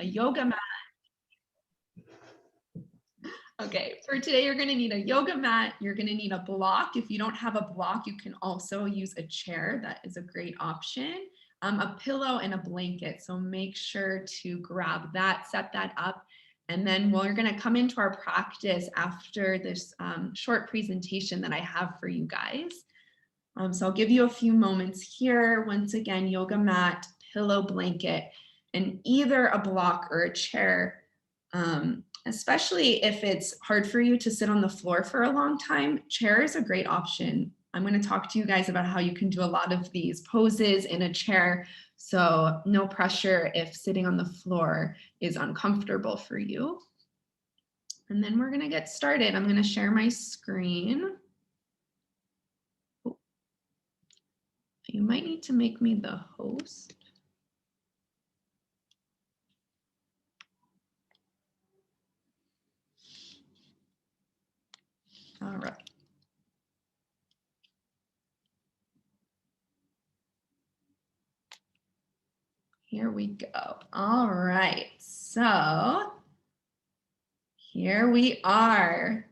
a yoga mat. Okay, for today, you're gonna need a yoga mat. You're gonna need a block. If you don't have a block, you can also use a chair. That is a great option. A pillow and a blanket. So make sure to grab that, set that up. And then we're gonna come into our practice after this short presentation that I have for you guys. So I'll give you a few moments here. Once again, yoga mat, pillow, blanket, and either a block or a chair. Especially if it's hard for you to sit on the floor for a long time, chair is a great option. I'm going to talk to you guys about how you can do a lot of these poses in a chair. So no pressure if sitting on the floor is uncomfortable for you. And then we're going to get started. I'm going to share my screen. You might need to make me the host. All right. Here we go. All right. So here we are.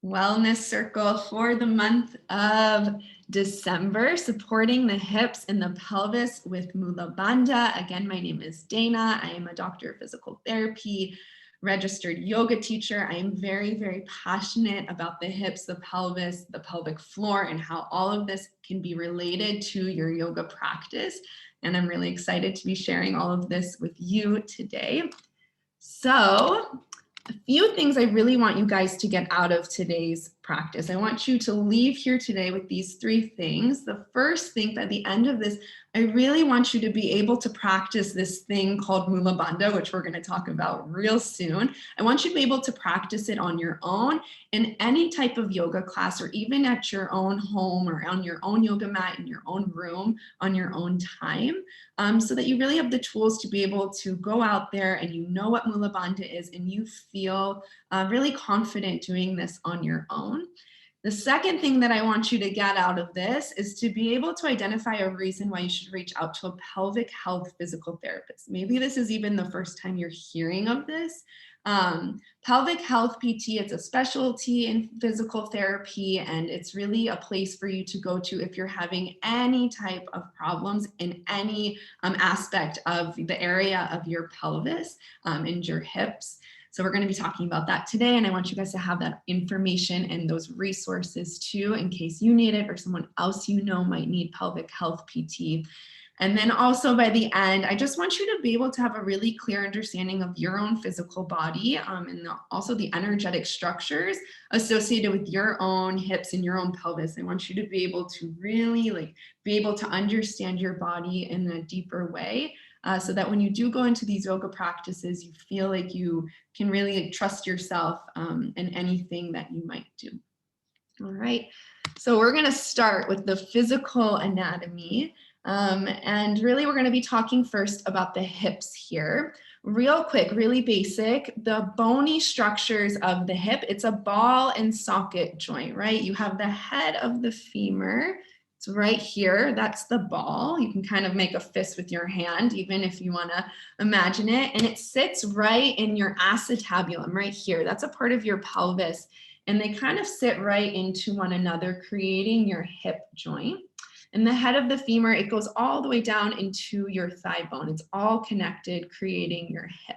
Wellness circle for the month of December, supporting the hips and the pelvis with Mūlabandha. Again, my name is Dana. I am a doctor of physical therapy, registered yoga teacher. I am very, very passionate about the hips, the pelvis, the pelvic floor, and how all of this can be related to your yoga practice. And I'm really excited to be sharing all of this with you today. So, a few things I really want you guys to get out of today's practice. I want you to leave here today with these three things. The first thing, at the end of this, I really want you to be able to practice this thing called Mūlabandha, which we're going to talk about real soon. I want you to be able to practice it on your own in any type of yoga class, or even at your own home or on your own yoga mat in your own room on your own time, so that you really have the tools to be able to go out there and you know what Mūlabandha is and you feel really confident doing this on your own. The second thing that I want you to get out of this is to be able to identify a reason why you should reach out to a pelvic health physical therapist. Maybe this is even the first time you're hearing of this. Pelvic health PT, it's a specialty in physical therapy, and it's really a place for you to go to if you're having any type of problems in any aspect of the area of your pelvis and your hips. So we're going to be talking about that today, and I want you guys to have that information and those resources too, in case you need it or someone else you know might need pelvic health PT. And then also by the end, I just want you to be able to have a really clear understanding of your own physical body and also the energetic structures associated with your own hips and your own pelvis. I want you to be able to really be able to understand your body in a deeper way. So that when you do go into these yoga practices, you feel like you can really trust yourself in anything that you might do. All right, so we're going to start with the physical anatomy. And really, we're going to be talking first about the hips here. Real quick, really basic, the bony structures of the hip, it's a ball and socket joint, right? You have the head of the femur. It's right here, that's the ball. You can kind of make a fist with your hand, even if you want to imagine it. And it sits right in your acetabulum, right here. That's a part of your pelvis. And they kind of sit right into one another, creating your hip joint. And the head of the femur, it goes all the way down into your thigh bone. It's all connected, creating your hip.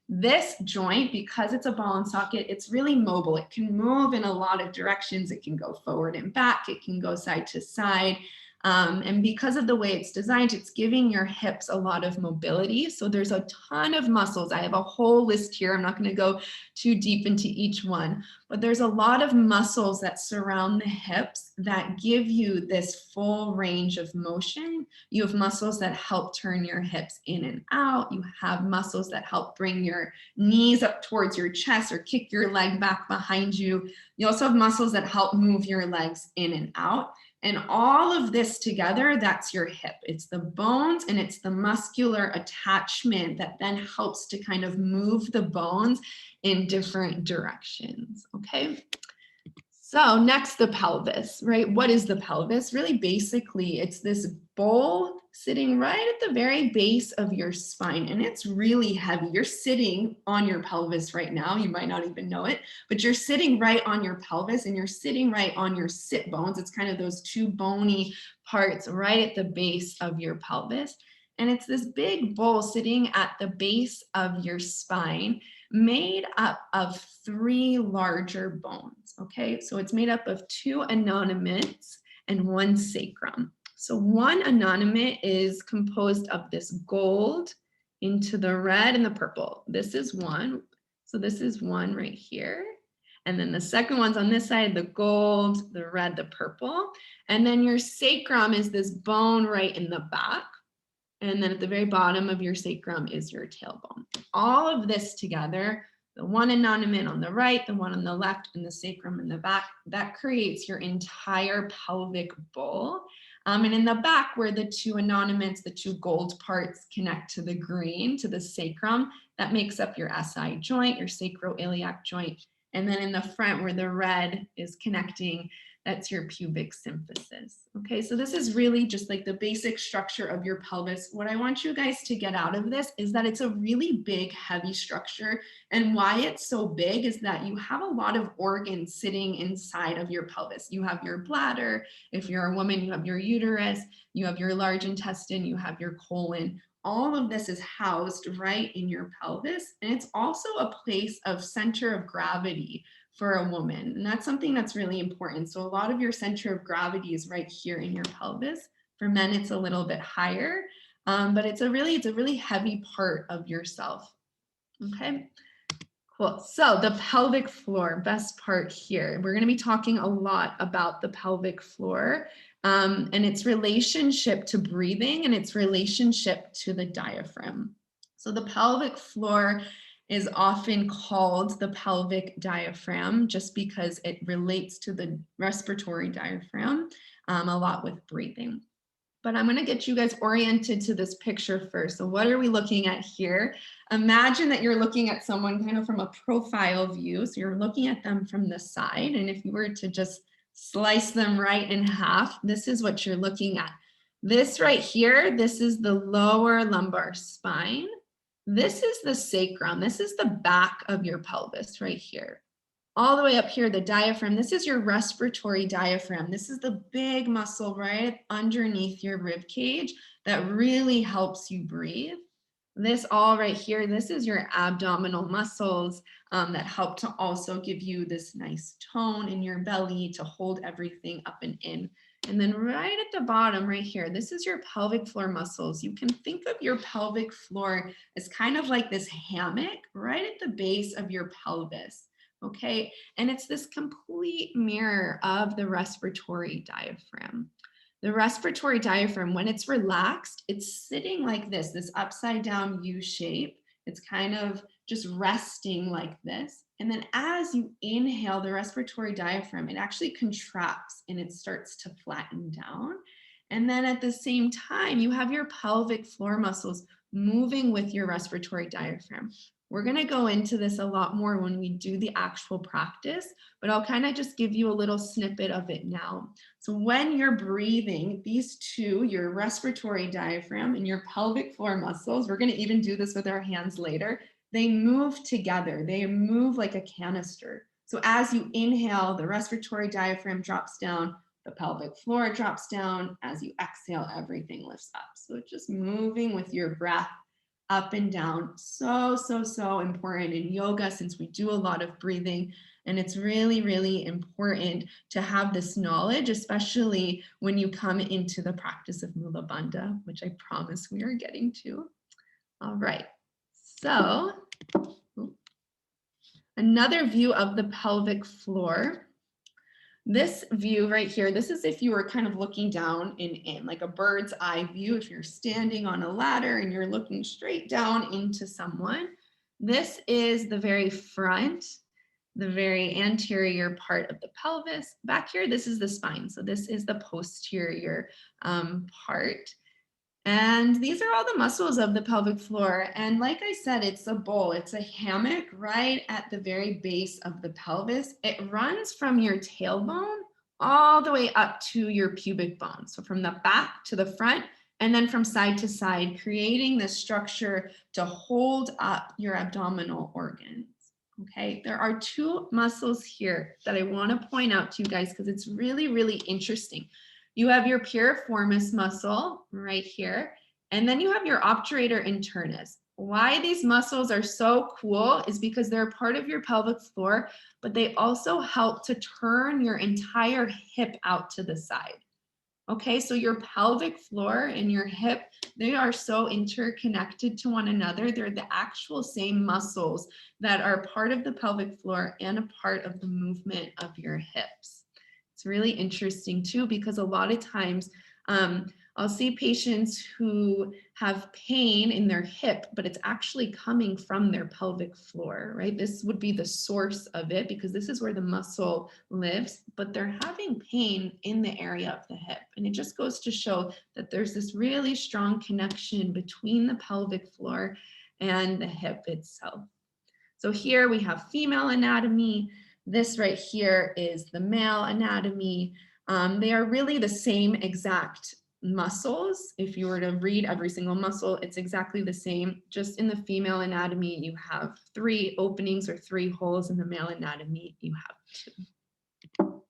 This joint, because it's a ball and socket, it's really mobile. It can move in a lot of directions. It can go forward and back. It can go side to side. And because of the way it's designed, it's giving your hips a lot of mobility. So there's a ton of muscles. I have a whole list here. I'm not going to go too deep into each one, but there's a lot of muscles that surround the hips that give you this full range of motion. You have muscles that help turn your hips in and out. You have muscles that help bring your knees up towards your chest or kick your leg back behind you. You also have muscles that help move your legs in and out. And all of this together, that's your hip. It's the bones and it's the muscular attachment that then helps to kind of move the bones in different directions, okay? So next, the pelvis, right? What is the pelvis? Really, basically, it's this bowl sitting right at the very base of your spine, and it's really heavy. You're sitting on your pelvis right now. You might not even know it, but you're sitting right on your pelvis, and you're sitting right on your sit bones. It's kind of those two bony parts right at the base of your pelvis. And it's this big bowl sitting at the base of your spine, made up of three larger bones, okay? So it's made up of two innominate and one sacrum. So one innominate is composed of this gold into the red and the purple. This is one. So this is one right here. And then the second one's on this side, the gold, the red, the purple. And then your sacrum is this bone right in the back. And then at the very bottom of your sacrum is your tailbone. All of this together, the one innominate on the right, the one on the left, and the sacrum in the back, that creates your entire pelvic bowl. And in the back, where the two innominates, the two gold parts connect to the green, to the sacrum, that makes up your SI joint, your sacroiliac joint. And then in the front, where the red is connecting, that's your pubic symphysis. Okay, so this is really just like the basic structure of your pelvis. What I want you guys to get out of this is that it's a really big, heavy structure. And why it's so big is that you have a lot of organs sitting inside of your pelvis. You have your bladder. If you're a woman, you have your uterus, you have your large intestine, you have your colon. All of this is housed right in your pelvis. And it's also a place of center of gravity for a woman. And that's something that's really important. So a lot of your center of gravity is right here in your pelvis. For men, it's a little bit higher, but it's a really heavy part of yourself. Okay, cool. So the pelvic floor, best part here. We're going to be talking a lot about the pelvic floor and its relationship to breathing and its relationship to the diaphragm. So the pelvic floor is often called the pelvic diaphragm just because it relates to the respiratory diaphragm a lot with breathing. But I'm going to get you guys oriented to this picture first. So what are we looking at here? Imagine that you're looking at someone kind of from a profile view. So you're looking at them from the side. And if you were to just slice them right in half, this is what you're looking at. This right here, this is the lower lumbar spine. This is the sacrum. This is the back of your pelvis right here. All the way up here, the diaphragm. This is your respiratory diaphragm. This is the big muscle right underneath your rib cage that really helps you breathe. This all right here, this is your abdominal muscles that help to also give you this nice tone in your belly to hold everything up and in. And then right at the bottom right here, this is your pelvic floor muscles. You can think of your pelvic floor as kind of like this hammock right at the base of your pelvis. Okay, and it's this complete mirror of the respiratory diaphragm. The respiratory diaphragm, when it's relaxed, it's sitting like this upside down U shape. It's kind of just resting like this. And then as you inhale the respiratory diaphragm, it actually contracts and it starts to flatten down. And then at the same time, you have your pelvic floor muscles moving with your respiratory diaphragm. We're going to go into this a lot more when we do the actual practice, but I'll kind of just give you a little snippet of it now. So when you're breathing, these two, your respiratory diaphragm and your pelvic floor muscles, we're going to even do this with our hands later, they move together. They move like a canister. So as you inhale, the respiratory diaphragm drops down, the pelvic floor drops down. As you exhale, everything lifts up. So it's just moving with your breath up and down. So important in yoga since we do a lot of breathing. And it's really important to have this knowledge, especially when you come into the practice of Mūlabandha, which I promise we are getting to. All right. So another view of the pelvic floor. This view right here, this is if you were kind of looking down in like a bird's eye view, if you're standing on a ladder and you're looking straight down into someone. This is the very front, the very anterior part of the pelvis. Back here, this is the spine. So this is the posterior part. And these are all the muscles of the pelvic floor. And like I said, it's a bowl, it's a hammock right at the very base of the pelvis. It runs from your tailbone all the way up to your pubic bone. So from the back to the front, and then from side to side, creating this structure to hold up your abdominal organs. Okay, there are two muscles here that I want to point out to you guys because it's really, really interesting. You have your piriformis muscle right here, and then you have your obturator internus. Why these muscles are so cool is because they're part of your pelvic floor, but they also help to turn your entire hip out to the side. Okay, so your pelvic floor and your hip, they are so interconnected to one another. They're the actual same muscles that are part of the pelvic floor and a part of the movement of your hips. It's really interesting too, because a lot of times I'll see patients who have pain in their hip, but it's actually coming from their pelvic floor, right? This would be the source of it because this is where the muscle lives, but they're having pain in the area of the hip. And it just goes to show that there's this really strong connection between the pelvic floor and the hip itself. So here we have female anatomy. This right here is the male anatomy. They are really the same exact muscles. If you were to read every single muscle, it's exactly the same. Just in the female anatomy, you have 3 openings or 3 holes. In the male anatomy, you have 2.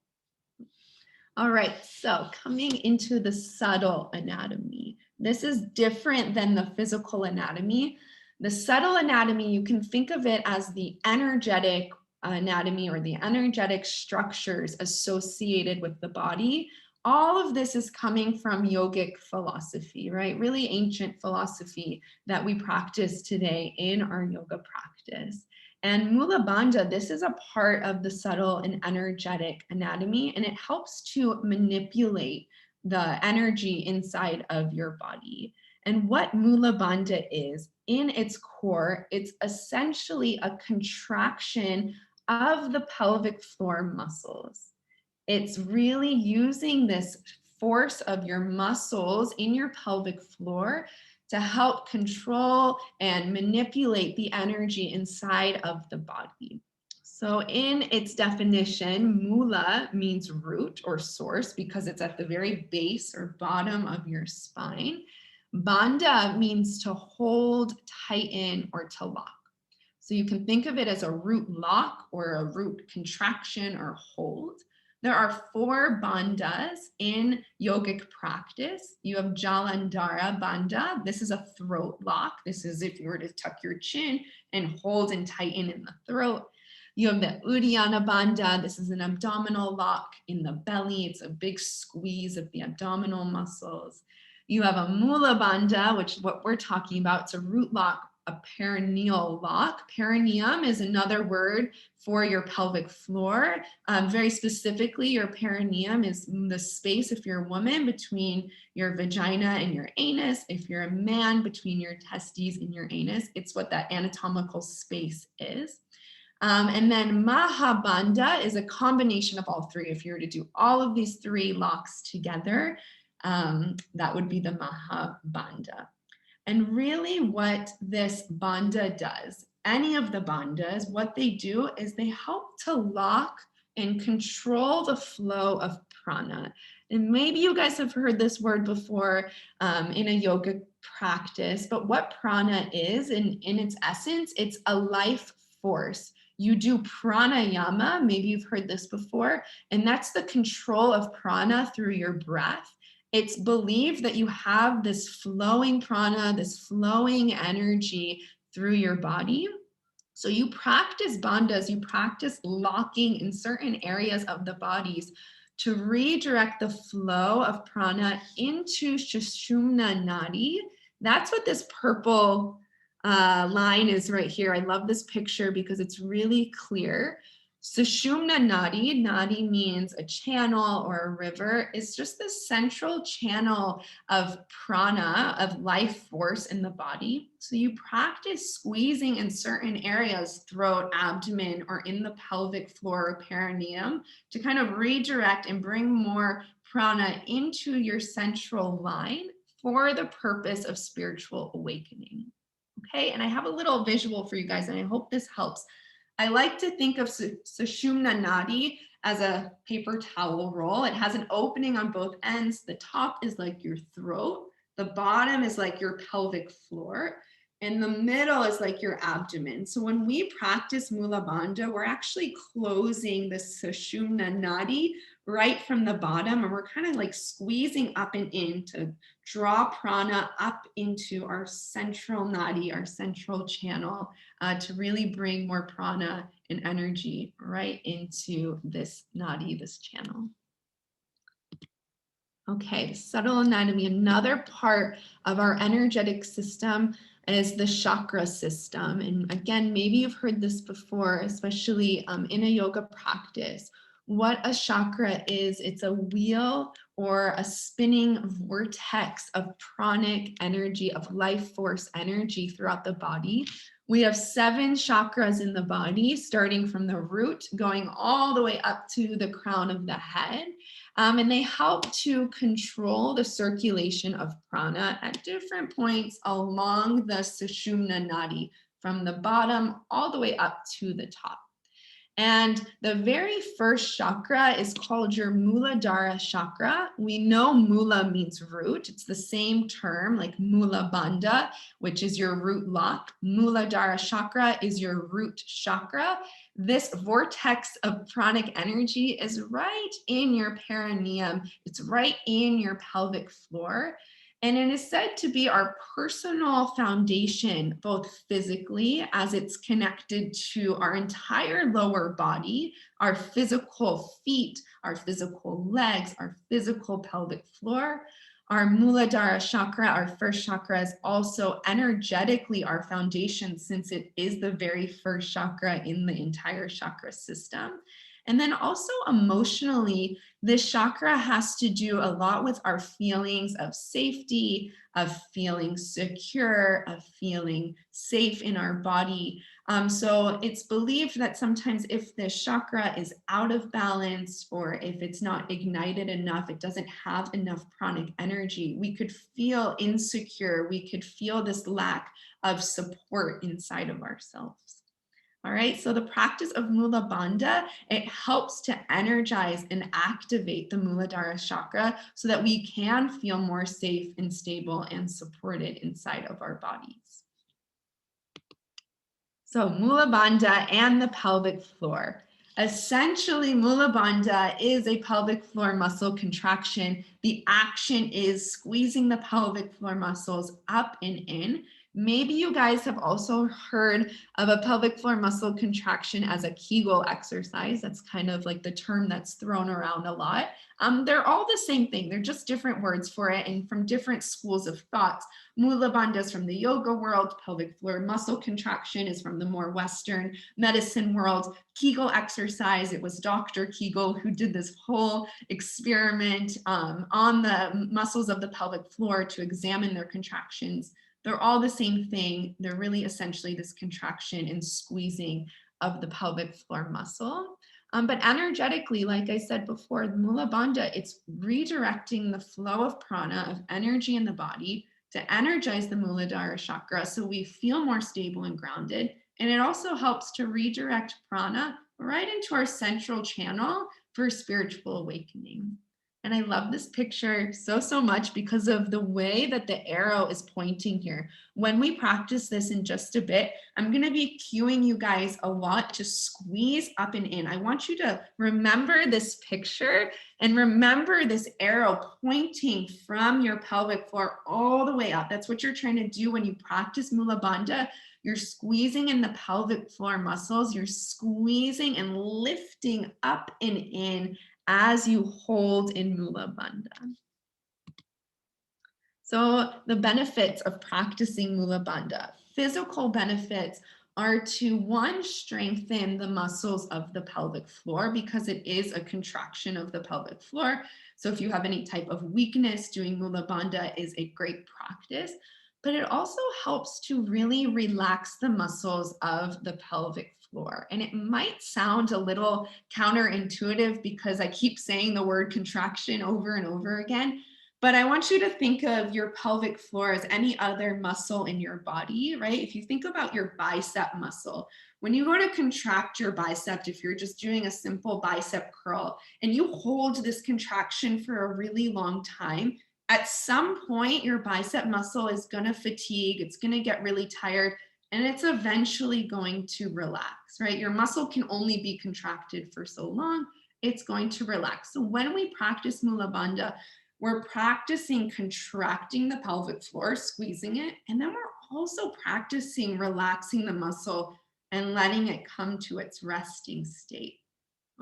All right, so coming into the subtle anatomy. This is different than the physical anatomy. The subtle anatomy, you can think of it as the energetic anatomy or the energetic structures associated with the body. All of this is coming from yogic philosophy, right? Really ancient philosophy that we practice today in our yoga practice. And Mūlabandha, this is a part of the subtle and energetic anatomy, and it helps to manipulate the energy inside of your body. And what Mūlabandha is, in its core, it's essentially a contraction of the pelvic floor muscles. It's really using this force of your muscles in your pelvic floor to help control and manipulate the energy inside of the body. So in its definition, mula means root or source because it's at the very base or bottom of your spine. Bandha means to hold, tighten, or to lock. So you can think of it as a root lock or a root contraction or hold. There are 4 bandhas in yogic practice. You have Jalandhara bandha. This is a throat lock. This is if you were to tuck your chin and hold and tighten in the throat. You have the Uddiyana bandha. This is an abdominal lock in the belly. It's a big squeeze of the abdominal muscles. You have a Mūlabandha, which is what we're talking about. It's a root lock, a perineal lock. Perineum is another word for your pelvic floor. Very specifically, your perineum is the space, if you're a woman, between your vagina and your anus. If you're a man, between your testes and your anus. It's what that anatomical space is. And then Mahabandha is a combination of all 3. If you were to do all of these 3 locks together, that would be the Mahabandha. And really what this bandha does, any of the bandhas, what they do is they help to lock and control the flow of prana. And maybe you guys have heard this word before in a yoga practice, but what prana is, in its essence, it's a life force. You do pranayama, maybe you've heard this before, and that's the control of prana through your breath. It's believed that you have this flowing prana, this flowing energy through your body. So you practice bandhas, you practice locking in certain areas of the bodies to redirect the flow of prana into Sushumna Nadi. That's what this purple line is right here. I love this picture because it's really clear. Sushumna Nadi, Nadi means a channel or a river, is just the central channel of prana, of life force in the body. So you practice squeezing in certain areas, throat, abdomen, or in the pelvic floor or perineum to kind of redirect and bring more prana into your central line for the purpose of spiritual awakening. Okay, and I have a little visual for you guys, and I hope this helps. I like to think of Sushumna Nadi as a paper towel roll. It has an opening on both ends. The top is like your throat. The bottom is like your pelvic floor. And the middle is like your abdomen. So when we practice Mūlabandha, we're actually closing the Sushumna Nadi right from the bottom, and we're kind of like squeezing up and in to draw prana up into our central nadi, our central channel, to really bring more prana and energy right into this nadi, this channel. Okay, the subtle anatomy, another part of our energetic system is the chakra system. And again, maybe you've heard this before, especially in a yoga practice. What a chakra is, it's a wheel or a spinning vortex of pranic energy, of life force energy throughout the body. We have 7 chakras in the body, starting from the root, going all the way up to the crown of the head. And they help to control the circulation of prana at different points along the Sushumna Nadi, from the bottom all the way up to the top. And the very first chakra is called your Mūladhara chakra. We know Mula means root. It's the same term like Mūlabandha, which is your root lock. Mūladhara chakra is your root chakra. This vortex of pranic energy is right in your perineum. It's right in your pelvic floor. And it is said to be our personal foundation, both physically, as it's connected to our entire lower body, our physical feet, our physical legs, our physical pelvic floor. Our Mūladhara chakra, our first chakra, is also energetically our foundation, since it is the very first chakra in the entire chakra system. And then also emotionally, this chakra has to do a lot with our feelings of safety, of feeling secure, of feeling safe in our body. So it's believed that sometimes if the chakra is out of balance, or if it's not ignited enough, it doesn't have enough pranic energy, we could feel insecure. We could feel this lack of support inside of ourselves. All right, so the practice of Mūlabandha, it helps to energize and activate the Mūladhara chakra so that we can feel more safe and stable and supported inside of our bodies. So Mūlabandha and the pelvic floor. Essentially, Mūlabandha is a pelvic floor muscle contraction. The action is squeezing the pelvic floor muscles up and in. Maybe you guys have also heard of a pelvic floor muscle contraction as a Kegel exercise. That's kind of like the term that's thrown around a lot. They're all the same thing. They're just different words for it and from different schools of thoughts. Mūlabandha is from the yoga world. Pelvic floor muscle contraction is from the more Western medicine world. Kegel exercise, it was Dr. Kegel who did this whole experiment on the muscles of the pelvic floor to examine their contractions. They're all the same thing. They're really essentially this contraction and squeezing of the pelvic floor muscle. But energetically, like I said before, Mūlabandha, it's redirecting the flow of prana, of energy in the body, to energize the Mūladhara chakra so we feel more stable and grounded. And it also helps to redirect prana right into our central channel for spiritual awakening. And I love this picture so much because of the way that the arrow is pointing here. When we practice this in just a bit, I'm going to be cueing you guys a lot to squeeze up and in. I want you to remember this picture and remember this arrow pointing from your pelvic floor all the way up. That's what you're trying to do when you practice Mūlabandha. You're squeezing in the pelvic floor muscles. You're squeezing and lifting up and in as you hold in Mūlabandha. So the benefits of practicing Mūlabandha, physical benefits are to, one, strengthen the muscles of the pelvic floor because it is a contraction of the pelvic floor. So if you have any type of weakness, doing Mūlabandha is a great practice. But it also helps to really relax the muscles of the pelvic floor. And it might sound a little counterintuitive because I keep saying the word contraction over and over again, But I want you to think of your pelvic floor as any other muscle in your body, right? If you think about your bicep muscle, when you go to contract your bicep, if you're just doing a simple bicep curl and you hold this contraction for a really long time, at some point your bicep muscle is going to fatigue, it's going to get really tired, and it's eventually going to relax, right? Your muscle can only be contracted for so long, it's going to relax. So when we practice Mūlabandha, we're practicing contracting the pelvic floor, squeezing it, and then we're also practicing relaxing the muscle and letting it come to its resting state.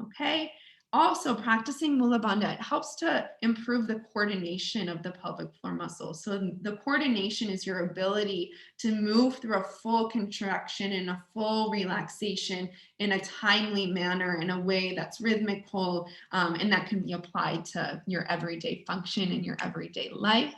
Okay. Also, practicing Mūlabandha, it helps to improve the coordination of the pelvic floor muscle. So the coordination is your ability to move through a full contraction and a full relaxation in a timely manner, in a way that's rhythmical, and that can be applied to your everyday function in your everyday life.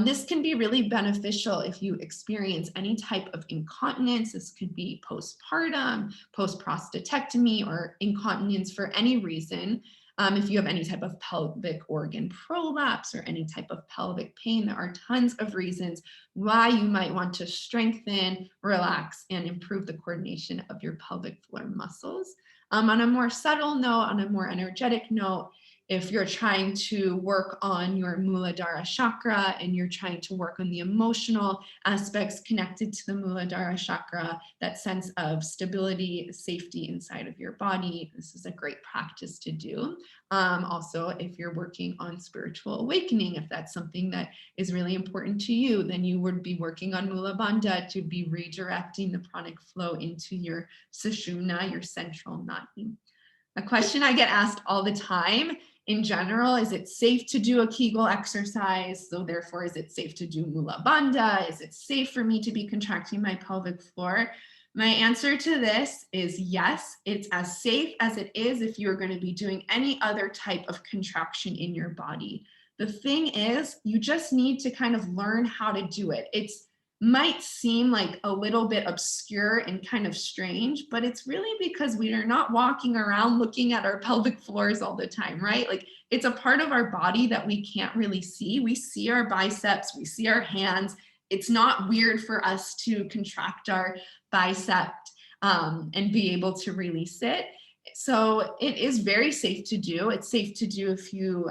This can be really beneficial if you experience any type of incontinence. This could be postpartum, post-prostatectomy, or incontinence for any reason. If you have any type of pelvic organ prolapse or any type of pelvic pain, there are tons of reasons why you might want to strengthen, relax, and improve the coordination of your pelvic floor muscles. On a more subtle note, on a more energetic note, if you're trying to work on your Mūladhara chakra and you're trying to work on the emotional aspects connected to the Mūladhara chakra, that sense of stability, safety inside of your body, this is a great practice to do. Also, if you're working on spiritual awakening, if that's something that is really important to you, then you would be working on Mūlabandha to be redirecting the pranic flow into your sushumna, your central nadi. A question I get asked all the time in general, is it safe to do a Kegel exercise? So therefore, is it safe to do Mūlabandha? Is it safe for me to be contracting my pelvic floor? My answer to this is yes, it's as safe as it is if you're going to be doing any other type of contraction in your body. The thing is, you just need to kind of learn how to do it. It's might seem like a little bit obscure and kind of strange, but it's really because we are not walking around looking at our pelvic floors all the time, right? Like it's a part of our body that we can't really see. We see our biceps, we see our hands. It's not weird for us to contract our bicep and be able to release it. So it is very safe to do. It's safe to do if you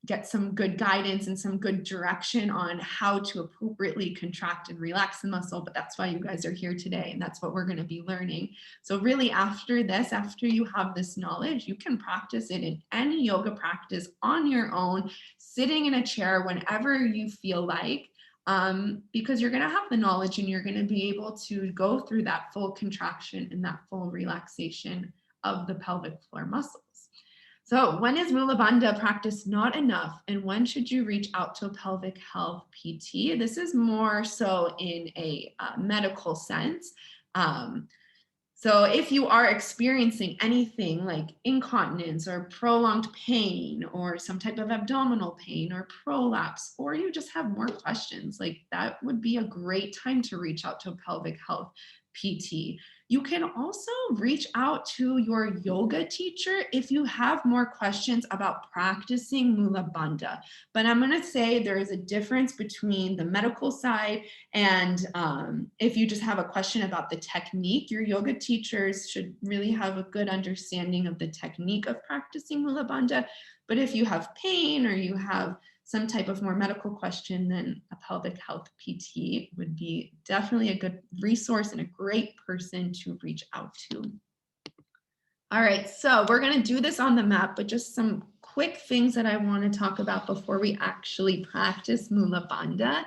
get some good guidance and some good direction on how to appropriately contract and relax the muscle, but that's why you guys are here today, and that's what we're going to be learning. So really after this, after you have this knowledge, you can practice it in any yoga practice on your own, sitting in a chair whenever you feel like, because you're going to have the knowledge and you're going to be able to go through that full contraction and that full relaxation of the pelvic floor muscles. So when is Mūlabandha practice not enough, and when should you reach out to a pelvic health PT? This is more so in a medical sense. So if you are experiencing anything like incontinence or prolonged pain or some type of abdominal pain or prolapse, or you just have more questions, like that would be a great time to reach out to a pelvic health PT. You can also reach out to your yoga teacher if you have more questions about practicing Mūlabandha. But I'm going to say there is a difference between the medical side and if you just have a question about the technique. Your yoga teachers should really have a good understanding of the technique of practicing Mūlabandha. But if you have pain or you have some type of more medical question, then a pelvic health PT would be definitely a good resource and a great person to reach out to. All right, so we're going to do this on the mat, but just some quick things that I want to talk about before we actually practice Mūlabandha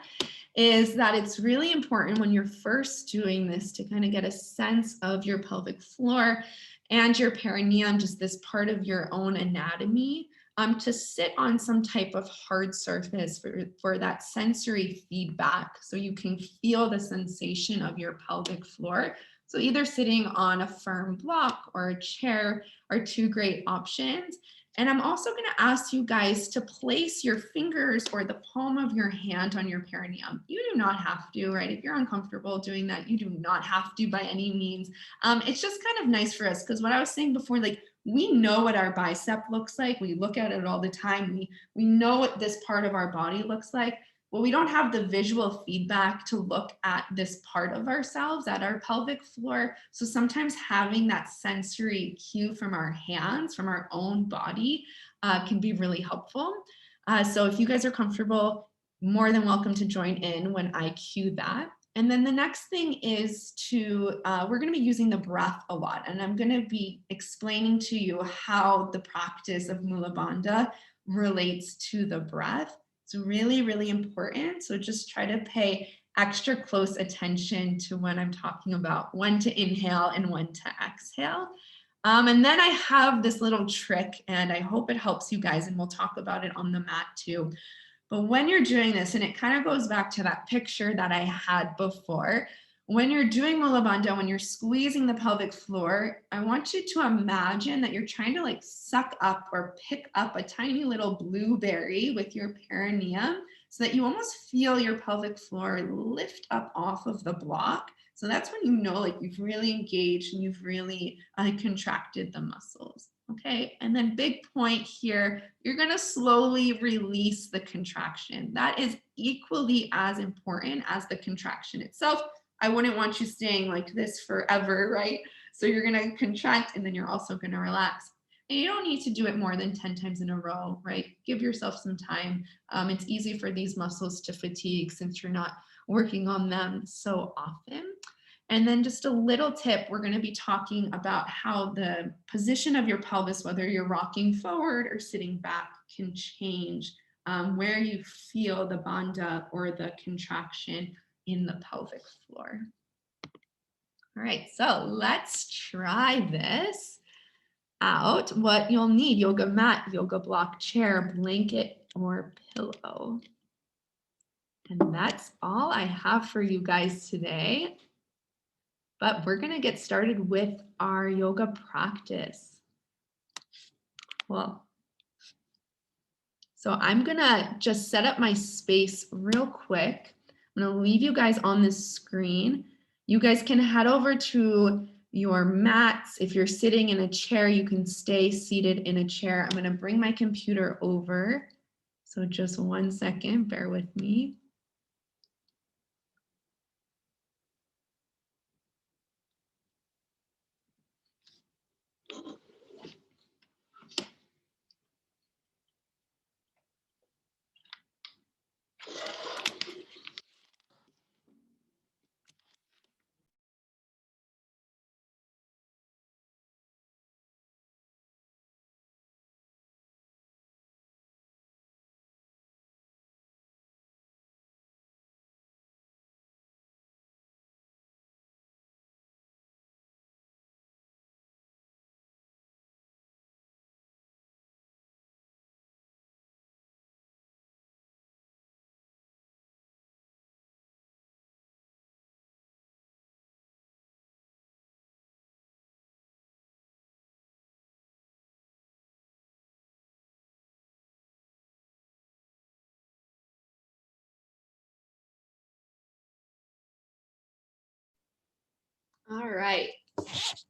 is that it's really important when you're first doing this to kind of get a sense of your pelvic floor and your perineum, just this part of your own anatomy. To sit on some type of hard surface for that sensory feedback so you can feel the sensation of your pelvic floor. So either sitting on a firm block or a chair are two great options. And I'm also going to ask you guys to place your fingers or the palm of your hand on your perineum. You do not have to, right? If you're uncomfortable doing that, you do not have to by any means. It's just kind of nice for us because what I was saying before, like we know what our bicep looks like. We look at it all the time. We know what this part of our body looks like. Well, we don't have the visual feedback to look at this part of ourselves, at our pelvic floor. So sometimes having that sensory cue from our hands, from our own body, can be really helpful. So if you guys are comfortable, more than welcome to join in when I cue that. And then the next thing is we're going to be using the breath a lot. And I'm going to be explaining to you how the practice of Mūlabandha relates to the breath. It's really, really important. So just try to pay extra close attention to when I'm talking about when to inhale and when to exhale. And then I have this little trick, and I hope it helps you guys, and we'll talk about it on the mat too. But when you're doing this, and it kind of goes back to that picture that I had before, when you're doing Mūlabandha, when you're squeezing the pelvic floor, I want you to imagine that you're trying to like suck up or pick up a tiny little blueberry with your perineum so that you almost feel your pelvic floor lift up off of the block. So that's when you know like you've really engaged and you've really contracted the muscles. Okay, and then big point here, you're going to slowly release the contraction. That is equally as important as the contraction itself. I wouldn't want you staying like this forever, right? So you're going to contract and then you're also going to relax. And you don't need to do it more than 10 times in a row, right? Give yourself some time. It's easy for these muscles to fatigue since you're not working on them so often. And then just a little tip, we're going to be talking about how the position of your pelvis, whether you're rocking forward or sitting back, can change where you feel the bandha or the contraction in the pelvic floor. All right, so let's try this out. What you'll need: yoga mat, yoga block, chair, blanket, or pillow. And that's all I have for you guys today. But we're going to get started with our yoga practice. Well, so I'm going to just set up my space real quick. I'm going to leave you guys on this screen. You guys can head over to your mats. If you're sitting in a chair, you can stay seated in a chair. I'm going to bring my computer over. So just 1 second, bear with me. All right,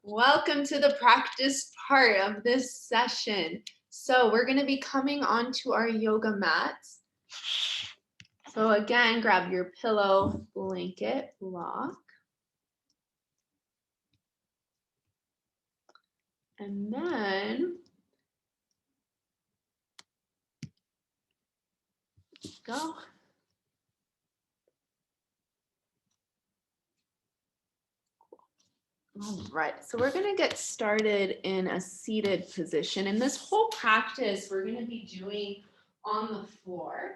welcome to the practice part of this session. So we're going to be coming onto our yoga mats. So again, grab your pillow, blanket, block. And then go. All right, so we're going to get started in a seated position. And this whole practice we're going to be doing on the floor.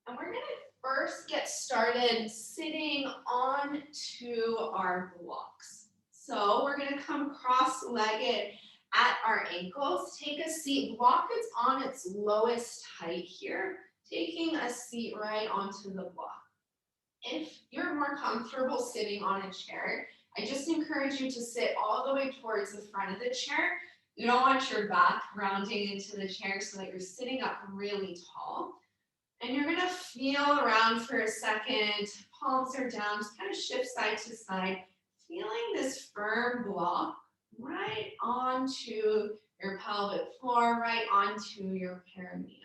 And we're going to first get started sitting onto our blocks. So we're going to come cross-legged at our ankles. Take a seat. Block is on its lowest height here. Taking a seat right onto the block. If you're more comfortable sitting on a chair, I just encourage you to sit all the way towards the front of the chair. You don't want your back rounding into the chair so that you're sitting up really tall. And you're going to feel around for a second. Palms are down, just kind of shift side to side, feeling this firm block right onto your pelvic floor, right onto your perineum.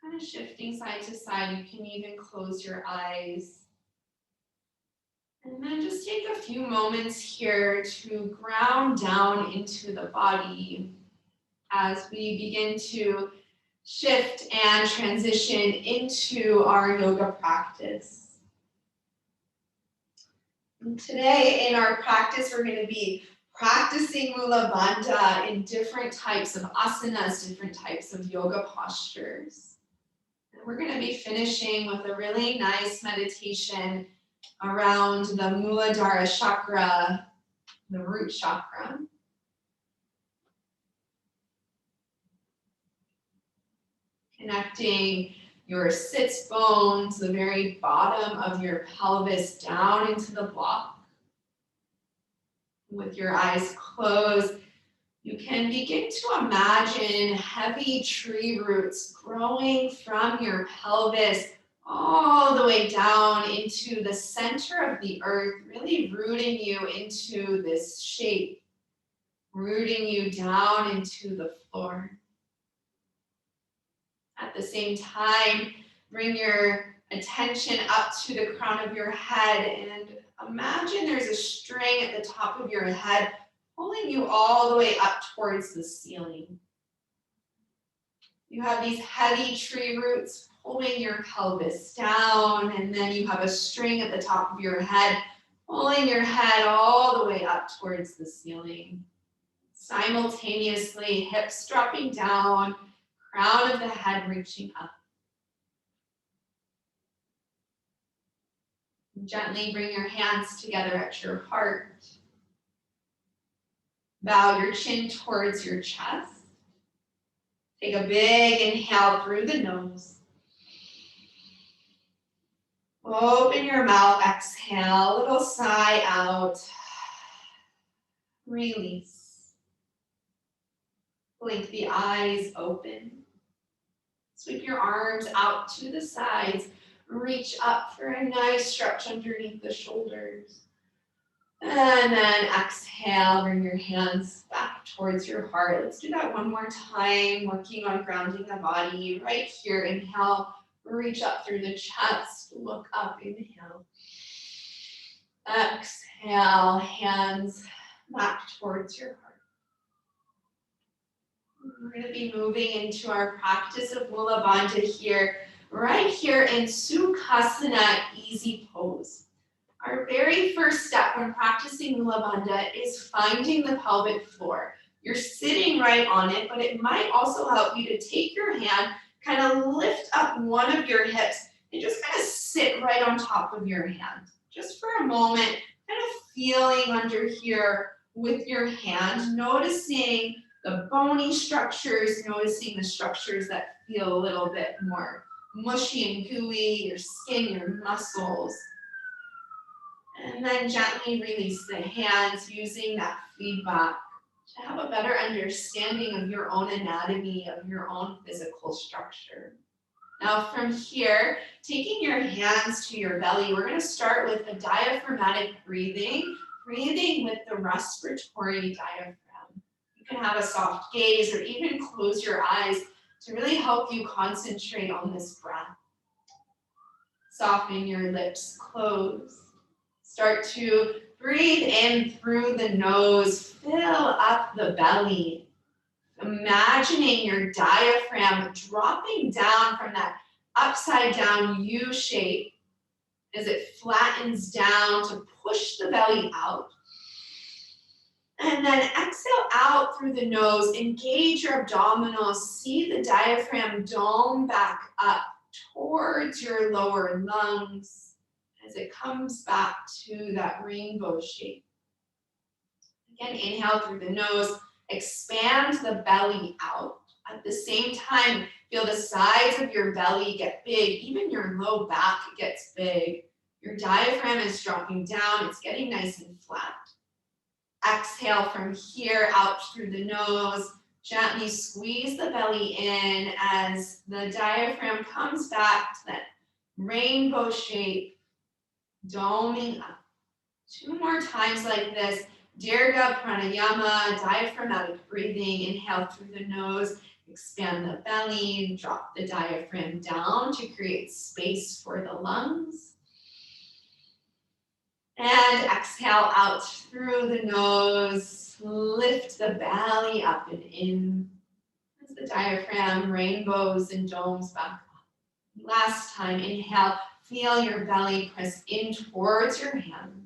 Kind of shifting side to side. You can even close your eyes. And then just take a few moments here to ground down into the body as we begin to shift and transition into our yoga practice. And today in our practice, we're going to be practicing Mūlabandha in different types of asanas, different types of yoga postures. And we're going to be finishing with a really nice meditation around the Mūladhara chakra, the root chakra. Connecting your sits bones, the very bottom of your pelvis down into the block. With your eyes closed, you can begin to imagine heavy tree roots growing from your pelvis all the way down into the center of the earth, really rooting you into this shape, rooting you down into the floor. At the same time, bring your attention up to the crown of your head and imagine there's a string at the top of your head pulling you all the way up towards the ceiling. You have these heavy tree roots pulling your pelvis down, and then you have a string at the top of your head pulling your head all the way up towards the ceiling. Simultaneously, hips dropping down, crown of the head reaching up. Gently bring your hands together at your heart. Bow your chin towards your chest. Take a big inhale through the nose. Open your mouth, exhale, a little sigh out. Release. Blink the eyes open. Sweep your arms out to the sides. Reach up for a nice stretch underneath the shoulders. And then exhale, bring your hands back towards your heart. Let's do that one more time, working on grounding the body. Right here, inhale, reach up through the chest, look up, inhale. Exhale, hands back towards your heart. We're going to be moving into our practice of Mūlabandha here, right here in Sukhasana, easy pose. Our very first step when practicing Mūlabandha is finding the pelvic floor. You're sitting right on it, but it might also help you to take your hand, kind of lift up one of your hips, and just kind of sit right on top of your hand. Just for a moment, kind of feeling under here with your hand, noticing the bony structures, noticing the structures that feel a little bit more mushy and gooey, your skin, your muscles. And then gently release the hands using that feedback to have a better understanding of your own anatomy, of your own physical structure. Now from here, taking your hands to your belly, we're going to start with a diaphragmatic breathing, breathing with the respiratory diaphragm. You can have a soft gaze or even close your eyes to really help you concentrate on this breath. Soften your lips, close. Start to breathe in through the nose, fill up the belly. Imagining your diaphragm dropping down from that upside down U shape as it flattens down to push the belly out. And then exhale out through the nose, engage your abdominals, see the diaphragm dome back up towards your lower lungs as it comes back to that rainbow shape. Again, inhale through the nose, expand the belly out. At the same time, feel the sides of your belly get big, even your low back gets big. Your diaphragm is dropping down, it's getting nice and flat. Exhale from here out through the nose, gently squeeze the belly in as the diaphragm comes back to that rainbow shape, doming up. 2 more times like this. Dirga Pranayama, diaphragmatic breathing. Inhale through the nose, expand the belly, drop the diaphragm down to create space for the lungs. And exhale out through the nose, lift the belly up and in. As the diaphragm rainbows and domes back up. Last time, inhale, feel your belly press in towards your hands.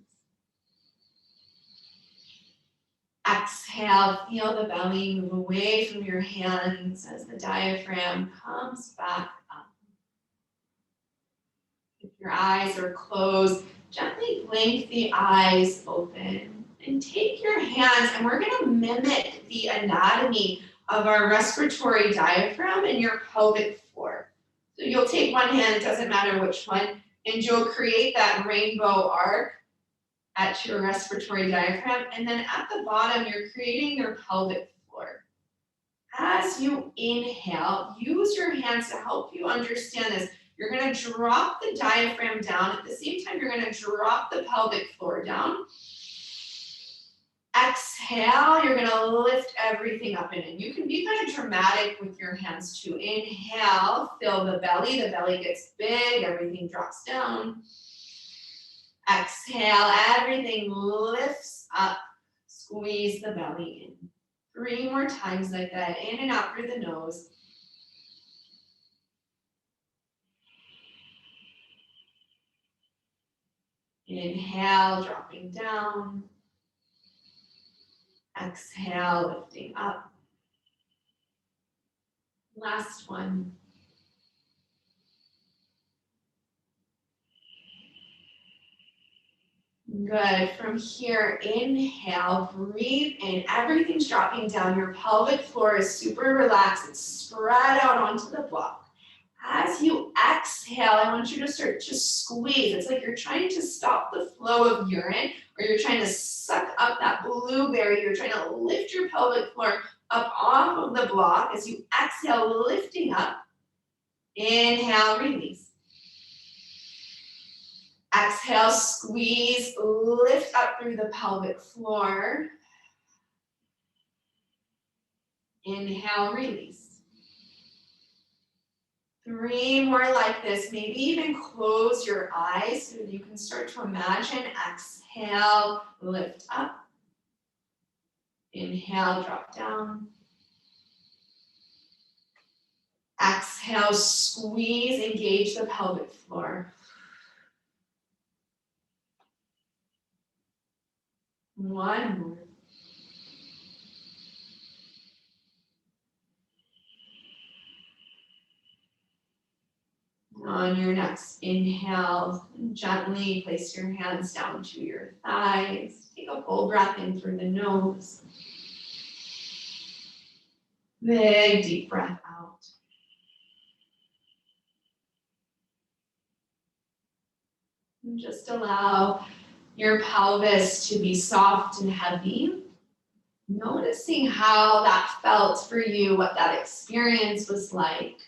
Exhale, feel the belly move away from your hands as the diaphragm comes back up. If your eyes are closed, gently blink the eyes open and take your hands, and we're going to mimic the anatomy of our respiratory diaphragm in your pelvic floor. So you'll take one hand, it doesn't matter which one, and you'll create that rainbow arc at your respiratory diaphragm, and then at the bottom, you're creating your pelvic floor. As you inhale, use your hands to help you understand this. You're going to drop the diaphragm down. At the same time, you're going to drop the pelvic floor down. Exhale, you're going to lift everything up and in. You can be kind of dramatic with your hands too. Inhale, fill the belly gets big, everything drops down. Exhale, everything lifts up, squeeze the belly in. 3 more times like that, in and out through the nose. Inhale, dropping down. Exhale, lifting up. Last one. Good. From here, inhale, breathe in. Everything's dropping down. Your pelvic floor is super relaxed. It's spread out onto the block. As you exhale, I want you to start to squeeze. It's like you're trying to stop the flow of urine, or you're trying to suck up that blueberry. You're trying to lift your pelvic floor up off of the block. As you exhale, lifting up. Inhale, release. Exhale, squeeze, lift up through the pelvic floor. Inhale, release. 3 more like this. Maybe even close your eyes so you can start to imagine. Exhale, lift up. Inhale, drop down. Exhale, squeeze, engage the pelvic floor. One more. On your next inhale, gently place your hands down to your thighs. Take a full breath in through the nose. Big, deep breath out. And just allow your pelvis to be soft and heavy. Noticing how that felt for you, what that experience was like.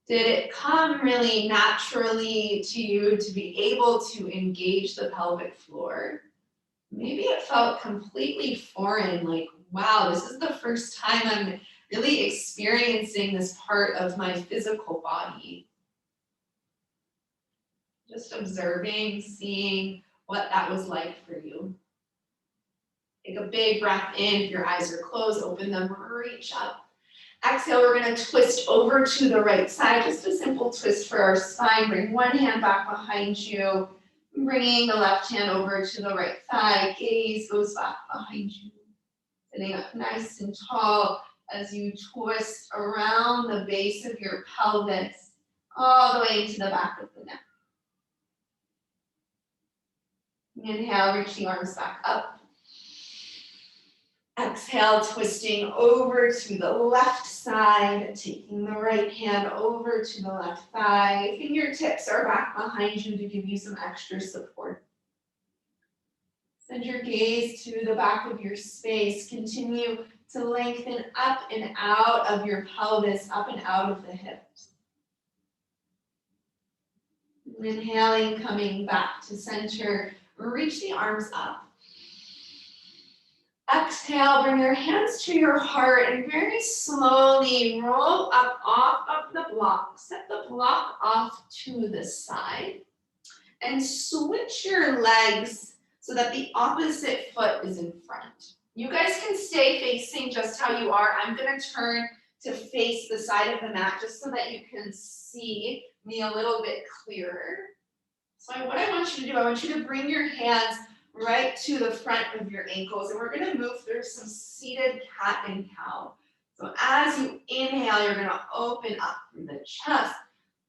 Did it come really naturally to you to be able to engage the pelvic floor? Maybe it felt completely foreign, like, wow, this is the first time I'm really experiencing this part of my physical body. Just observing, seeing what that was like for you. Take a big breath in. If your eyes are closed, open them, reach up. Exhale, we're going to twist over to the right side. Just a simple twist for our spine. Bring one hand back behind you. Bringing the left hand over to the right thigh. Gaze goes back behind you. Sitting up nice and tall as you twist around the base of your pelvis, all the way into the back of the neck. Inhale, reach the arms back up. Exhale, twisting over to the left side, taking the right hand over to the left thigh. Fingertips are back behind you to give you some extra support. Send your gaze to the back of your space. Continue to lengthen up and out of your pelvis, up and out of the hips. Inhaling, coming back to center. Reach the arms up. Exhale, bring your hands to your heart and very slowly roll up off of the block. Set the block off to the side and switch your legs so that the opposite foot is in front. You guys can stay facing just how you are. I'm going to turn to face the side of the mat just so that you can see me a little bit clearer. So what I want you to do, I want you to bring your hands right to the front of your ankles, and we're going to move through some seated cat and cow. So as you inhale, you're going to open up through the chest,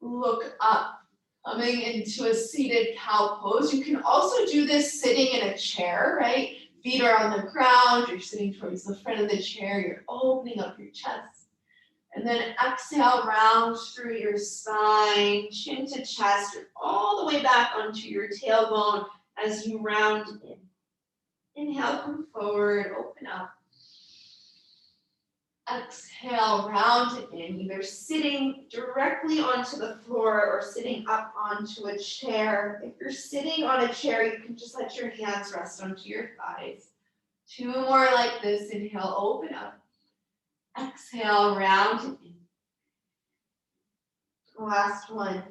look up, coming into a seated cow pose. You can also do this sitting in a chair, right? Feet are on the ground, you're sitting towards the front of the chair, you're opening up your chest. And then exhale, round through your spine, chin to chest, all the way back onto your tailbone as you round in. Inhale, come forward, open up. Exhale, round in, either sitting directly onto the floor or sitting up onto a chair. If you're sitting on a chair, you can just let your hands rest onto your thighs. 2 more like this. Inhale, open up. Exhale, round in. Last one.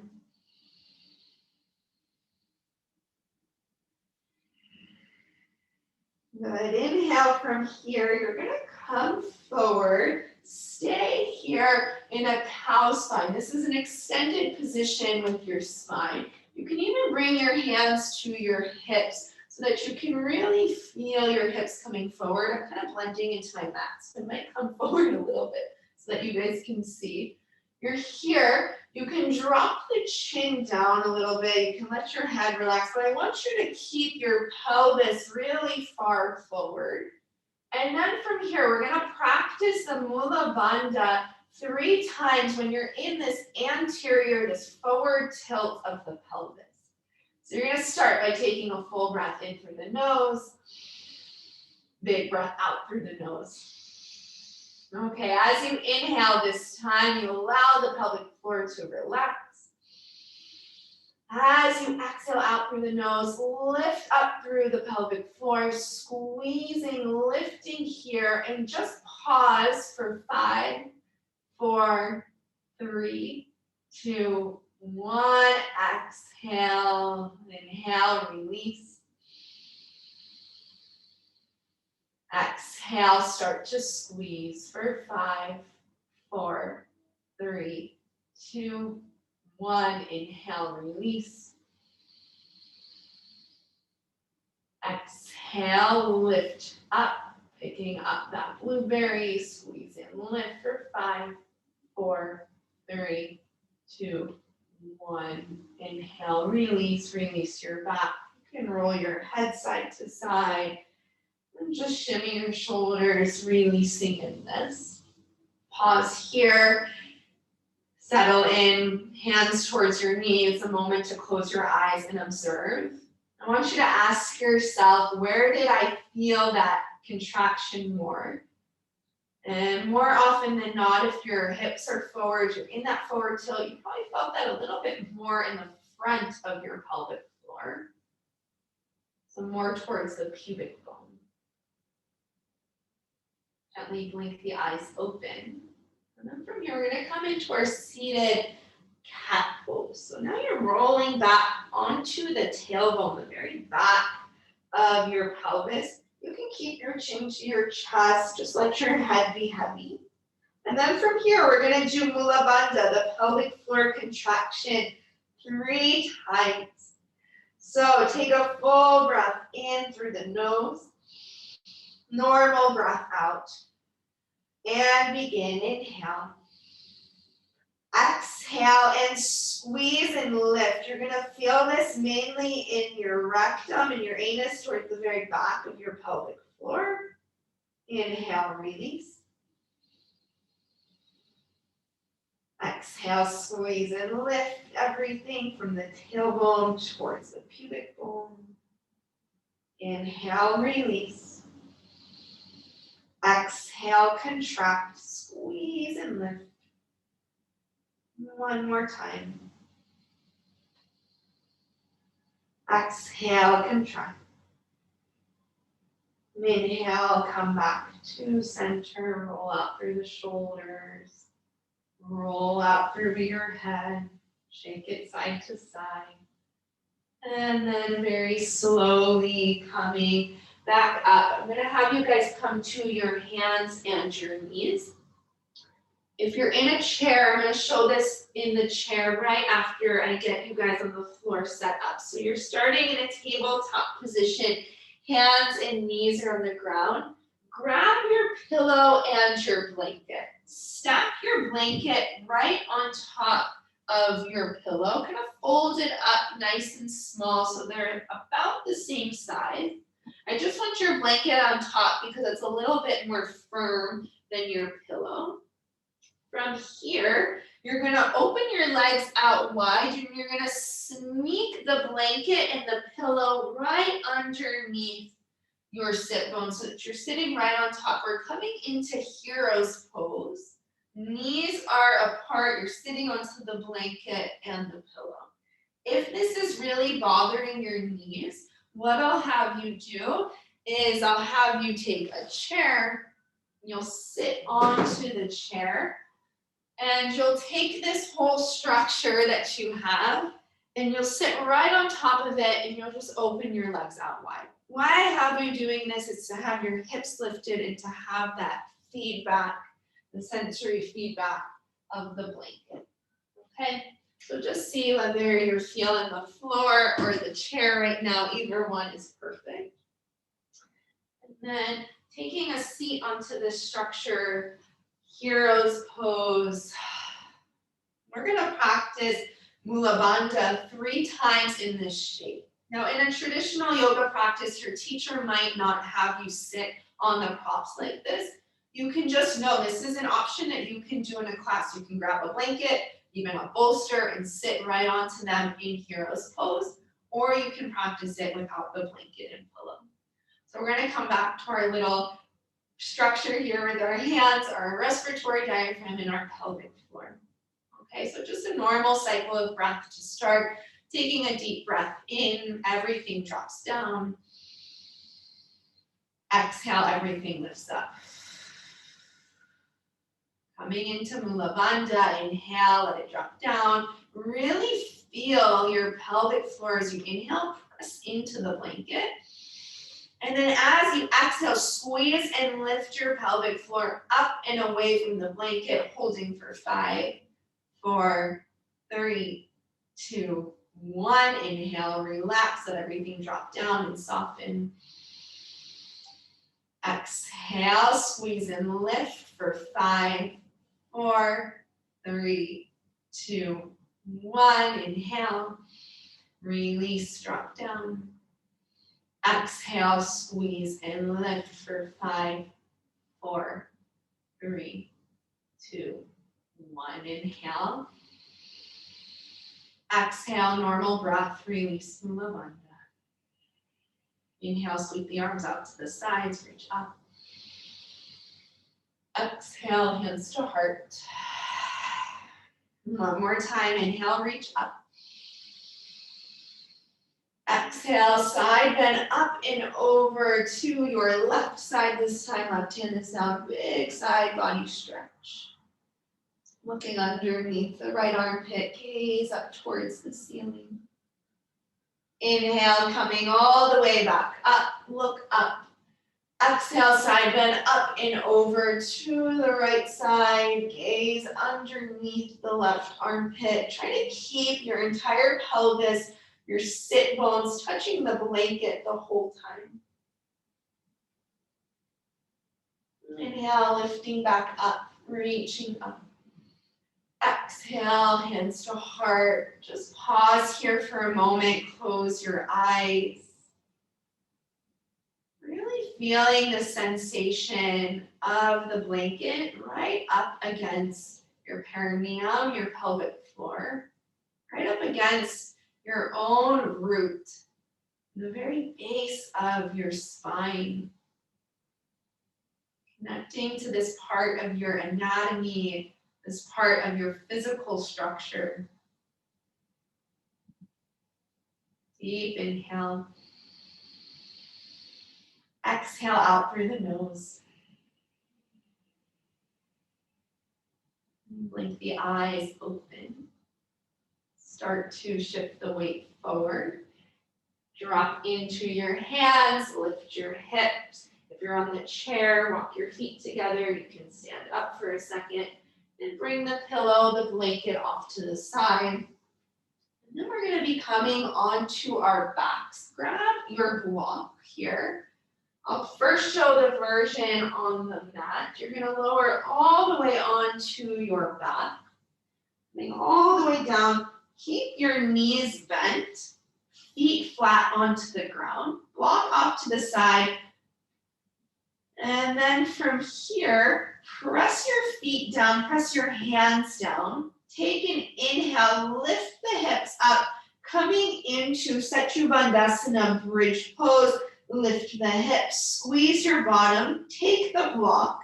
Good. Inhale from here. You're going to come forward. Stay here in a cow spine. This is an extended position with your spine. You can even bring your hands to your hips so that you can really feel your hips coming forward. I'm kind of blending into my mat, so I might come forward a little bit so that you guys can see. You're here. You can drop the chin down a little bit. You can let your head relax, but I want you to keep your pelvis really far forward. And then from here, we're going to practice the Mūlabandha 3 times when you're in this anterior, this forward tilt of the pelvis. So you're going to start by taking a full breath in through the nose, big breath out through the nose. Okay, as you inhale this time, you allow the pelvic floor to relax. As you exhale out through the nose, lift up through the pelvic floor, squeezing, lifting here, and just pause for 5, 4, 3, 2, 1. Exhale, inhale, release. Exhale, start to squeeze for 5, 4, 3, 2, 1. Inhale, release. Exhale, lift up, picking up that blueberry, squeeze and lift for 5, 4, 3, 2, 1. Inhale, release, release your back. You can roll your head side to side. And just shimmy your shoulders, releasing in this. Pause here. Settle in, hands towards your knees, a moment to close your eyes and observe. I want you to ask yourself, where did I feel that contraction more? And more often than not, if your hips are forward, you're in that forward tilt, you probably felt that a little bit more in the front of your pelvic floor. So more towards the pubic bone. Gently blink the eyes open. And then from here, we're going to come into our seated cat pose. So now you're rolling back onto the tailbone, the very back of your pelvis. You can keep your chin to your chest, just let your head be heavy. And then from here, we're going to do Mūlabandha, the pelvic floor contraction, 3 times. So take a full breath in through the nose. Normal breath out. And begin. Inhale. Exhale and squeeze and lift. You're going to feel this mainly in your rectum and your anus towards the very back of your pelvic floor. Inhale, release. Exhale, squeeze and lift everything from the tailbone towards the pubic bone. Inhale, release. Exhale, contract, squeeze and lift. One more time. Exhale, contract. Inhale, come back to center, roll out through the shoulders, roll out through your head, shake it side to side. And then very slowly coming back up. I'm gonna have you guys come to your hands and your knees. If you're in a chair, I'm gonna show this in the chair right after I get you guys on the floor set up. So you're starting in a tabletop position, hands and knees are on the ground. Grab your pillow and your blanket. Stack your blanket right on top of your pillow, kind of fold it up nice and small so they're about the same size. I just want your blanket on top because it's a little bit more firm than your pillow. From here, you're gonna open your legs out wide and you're gonna sneak the blanket and the pillow right underneath your sit bones so that you're sitting right on top. We're coming into hero's pose. Knees are apart, you're sitting onto the blanket and the pillow. If this is really bothering your knees, what I'll have you do is I'll have you take a chair, you'll sit onto the chair, and you'll take this whole structure that you have, and you'll sit right on top of it, and you'll just open your legs out wide. Why I have you doing this is to have your hips lifted and to have that feedback, the sensory feedback of the blanket, okay? So just see whether you're feeling the floor or the chair right now, either one is perfect. And then taking a seat onto this structure, hero's pose. We're gonna practice Mūlabandha 3 times in this shape. Now, in a traditional yoga practice, your teacher might not have you sit on the props like this. You can just know this is an option that you can do in a class. You can grab a blanket, even a bolster, and sit right onto them in hero's pose, or you can practice it without the blanket and pillow. So we're gonna come back to our little structure here with our hands, our respiratory diaphragm, and our pelvic floor. Okay, so just a normal cycle of breath to start. Taking a deep breath in, everything drops down. Exhale, everything lifts up. Coming into Mūlabandha, inhale, let it drop down. Really feel your pelvic floor as you inhale, press into the blanket. And then as you exhale, squeeze and lift your pelvic floor up and away from the blanket, holding for 5, 4, 3, 2, 1. Inhale, relax, let everything drop down and soften. Exhale, squeeze and lift for 5, 4, 3, 2, 1. Inhale, release, drop down. Exhale, squeeze and lift for 5, 4, 3, 2, 1. Inhale. Exhale, normal breath, release, Mūlabandha. Inhale, sweep the arms out to the sides, reach up. Exhale, hands to heart. One more time, inhale, reach up. Exhale, side bend up and over to your left side this time. Left hand is down, big side body stretch. Looking underneath the right armpit, gaze up towards the ceiling. Inhale, coming all the way back up, look up. Exhale, side bend up and over to the right side. Gaze underneath the left armpit. Try to keep your entire pelvis, your sit bones touching the blanket the whole time. Inhale, lifting back up, reaching up. Exhale, hands to heart. Just pause here for a moment, close your eyes. Really feeling the sensation of the blanket right up against your perineum, your pelvic floor, right up against your own root, the very base of your spine. Connecting to this part of your anatomy, this part of your physical structure. Deep inhale. Exhale. exhale out through the nose. Blink the eyes open. Start to shift the weight forward. Drop into your hands, lift your hips. If you're on the chair, walk your feet together. You can stand up for a second and bring the pillow, the blanket off to the side. And then we're going to be coming onto our backs. Grab your block here. I'll first show the version on the mat. You're going to lower all the way onto your back. Coming all the way down. Keep your knees bent. Feet flat onto the ground. Block off to the side. And then from here, press your feet down, press your hands down. Take an inhale, lift the hips up, coming into Bandhasana bridge pose. Lift the hips, squeeze your bottom, take the block,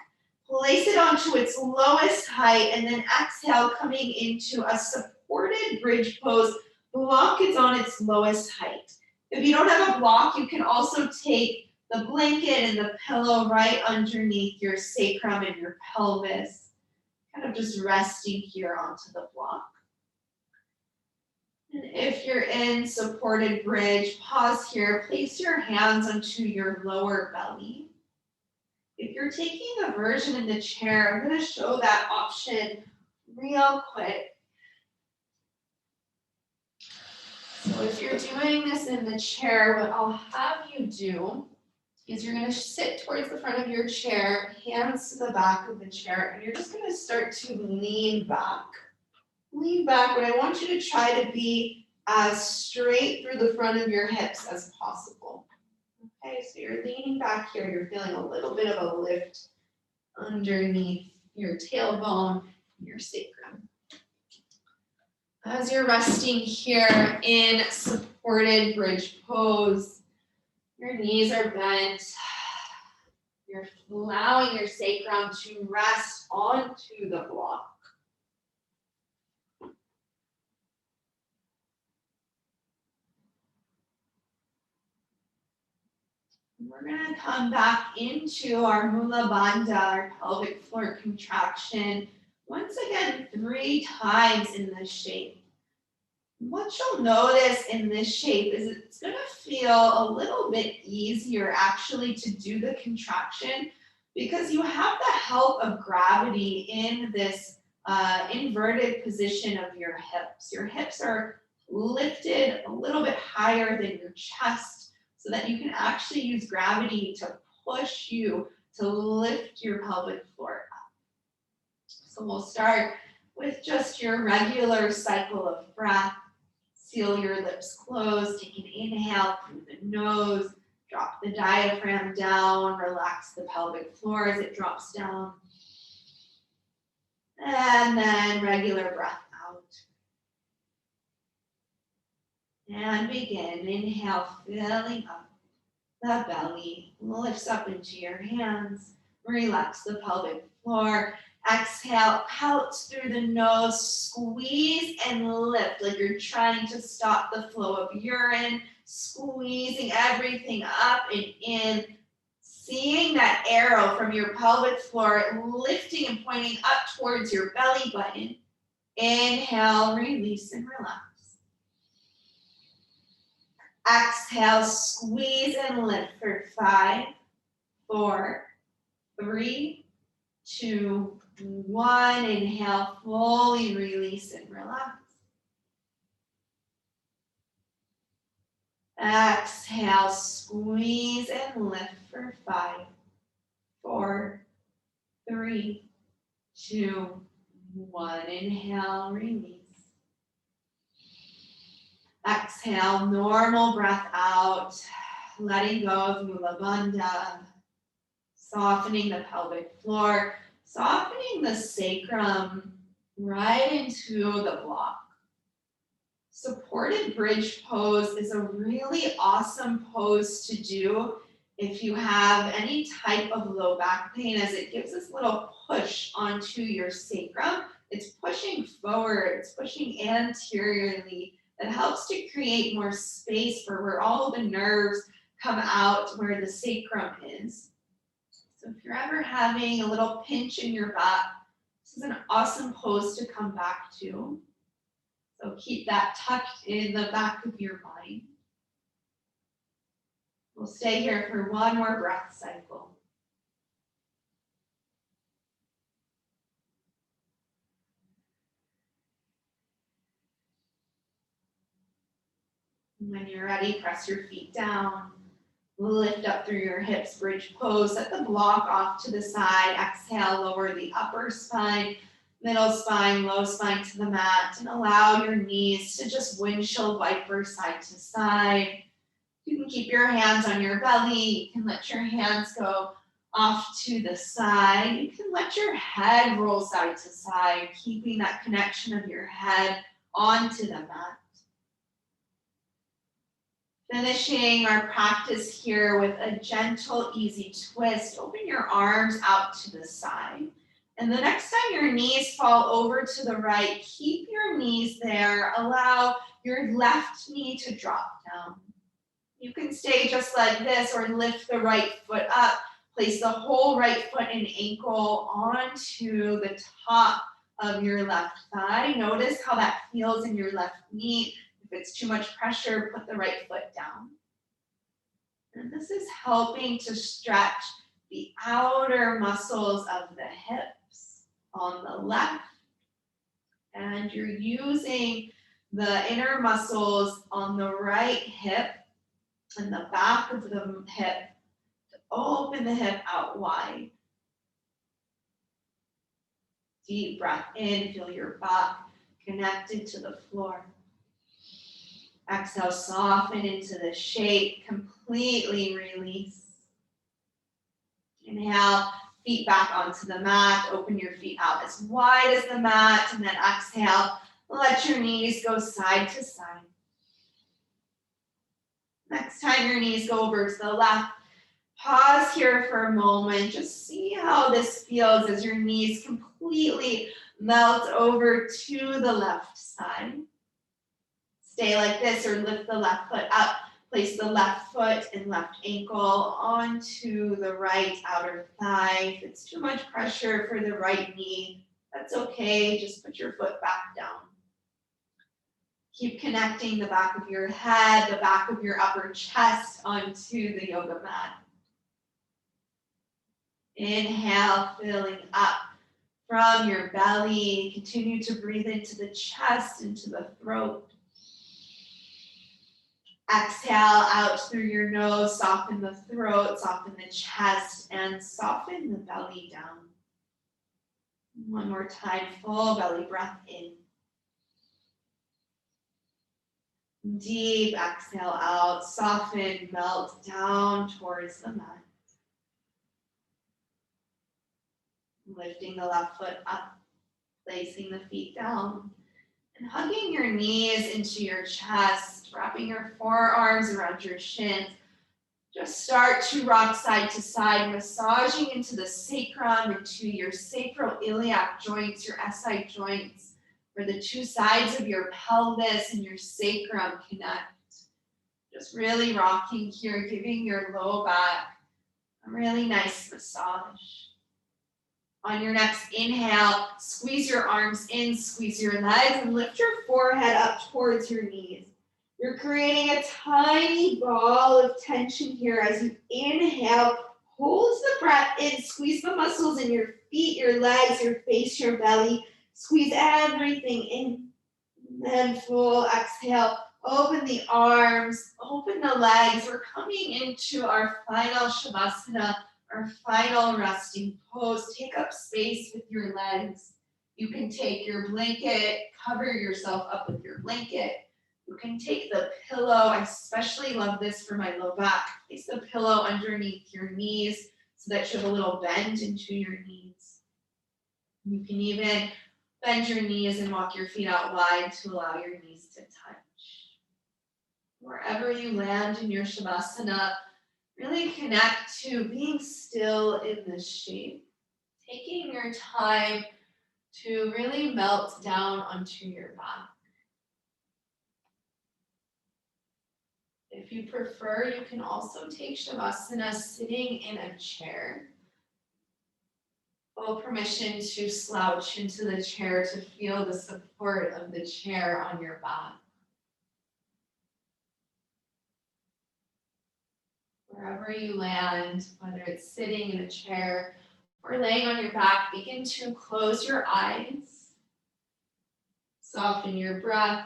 place it onto its lowest height, and then exhale, coming into a supported bridge pose. Block is on its lowest height. If you don't have a block, you can also take the blanket and the pillow right underneath your sacrum and your pelvis, kind of just resting here onto the block. And if you're in supported bridge, pause here, place your hands onto your lower belly. If you're taking the version in the chair, I'm going to show that option real quick. So if you're doing this in the chair, what I'll have you do is you're going to sit towards the front of your chair, hands to the back of the chair, and you're just going to start to lean back. Lean back, but I want you to try to be as straight through the front of your hips as possible. Okay, so you're leaning back here, you're feeling a little bit of a lift underneath your tailbone, your sacrum. As you're resting here in supported bridge pose, your knees are bent. You're allowing your sacrum to rest onto the block. We're going to come back into our Mūlabandha, our pelvic floor contraction. Once again, 3 times in this shape. What you'll notice in this shape is it's going to feel a little bit easier actually to do the contraction because you have the help of gravity in this inverted position of your hips. Your hips are lifted a little bit higher than your chest so that you can actually use gravity to push you to lift your pelvic floor up. So we'll start with just your regular cycle of breath. Seal your lips closed, take an inhale through the nose, drop the diaphragm down, relax the pelvic floor as it drops down. And then regular breath out. And begin. Inhale, filling up the belly, lifts up into your hands. Relax the pelvic floor. Exhale out through the nose, squeeze and lift like you're trying to stop the flow of urine, squeezing everything up and in, seeing that arrow from your pelvic floor lifting and pointing up towards your belly button. Inhale, release and relax. Exhale, squeeze and lift for 5, 4, 3, 2, 1. Inhale, fully release and relax. Exhale, squeeze and lift for 5, 4, 3, 2, 1. Inhale, release. Exhale, normal breath out, letting go of Mūlabandha, softening the pelvic floor, softening the sacrum right into the block. Supported bridge pose is a really awesome pose to do if you have any type of low back pain, as it gives this little push onto your sacrum. It's pushing forward, it's pushing anteriorly. It helps to create more space for where all the nerves come out where the sacrum is. So if you're ever having a little pinch in your back, this is an awesome pose to come back to. So keep that tucked in the back of your body. We'll stay here for one more breath cycle. And when you're ready, press your feet down. Lift up through your hips, bridge pose. Set the block off to the side. Exhale, lower the upper spine, middle spine, low spine to the mat. And allow your knees to just windshield wiper side to side. You can keep your hands on your belly. You can let your hands go off to the side. You can let your head roll side to side, keeping that connection of your head onto the mat. Finishing our practice here with a gentle, easy twist. Open your arms out to the side. And the next time your knees fall over to the right, keep your knees there. Allow your left knee to drop down. You can stay just like this or lift the right foot up. Place the whole right foot and ankle onto the top of your left thigh. Notice how that feels in your left knee. If it's too much pressure, put the right foot down. And this is helping to stretch the outer muscles of the hips on the left. And you're using the inner muscles on the right hip and the back of the hip to open the hip out wide. Deep breath in, feel your back connected to the floor. Exhale, soften into the shape, completely release. Inhale, feet back onto the mat, open your feet out as wide as the mat, and then exhale, let your knees go side to side. Next time your knees go over to the left, pause here for a moment. Just see how this feels as your knees completely melt over to the left side. Stay like this or lift the left foot up. Place the left foot and left ankle onto the right outer thigh. If it's too much pressure for the right knee, that's okay. Just put your foot back down. Keep connecting the back of your head, the back of your upper chest onto the yoga mat. Inhale, filling up from your belly. Continue to breathe into the chest, into the throat. Exhale out through your nose, soften the throat, soften the chest, and soften the belly down. One more time, full belly breath in. Deep exhale out, soften, melt down towards the mat. Lifting the left foot up, placing the feet down, and hugging your knees into your chest, wrapping your forearms around your shins. Just start to rock side to side, massaging into the sacrum, into your sacroiliac joints, your SI joints, where the two sides of your pelvis and your sacrum connect. Just really rocking here, giving your low back a really nice massage. On your next inhale, squeeze your arms in, squeeze your legs, and lift your forehead up towards your knees. You're creating a tiny ball of tension here as you inhale. Hold the breath in, squeeze the muscles in your feet, your legs, your face, your belly. Squeeze everything in. And then full exhale. Open the arms, open the legs. We're coming into our final Shavasana, our final resting pose. Take up space with your legs. You can take your blanket, cover yourself up with your blanket. You can take the pillow. I especially love this for my low back. Place the pillow underneath your knees so that you have a little bend into your knees. You can even bend your knees and walk your feet out wide to allow your knees to touch. Wherever you land in your Shavasana, really connect to being still in this shape. Taking your time to really melt down onto your back. If you prefer, you can also take Shavasana sitting in a chair. Full permission to slouch into the chair to feel the support of the chair on your back. Wherever you land, whether it's sitting in a chair or laying on your back, begin to close your eyes. Soften your breath.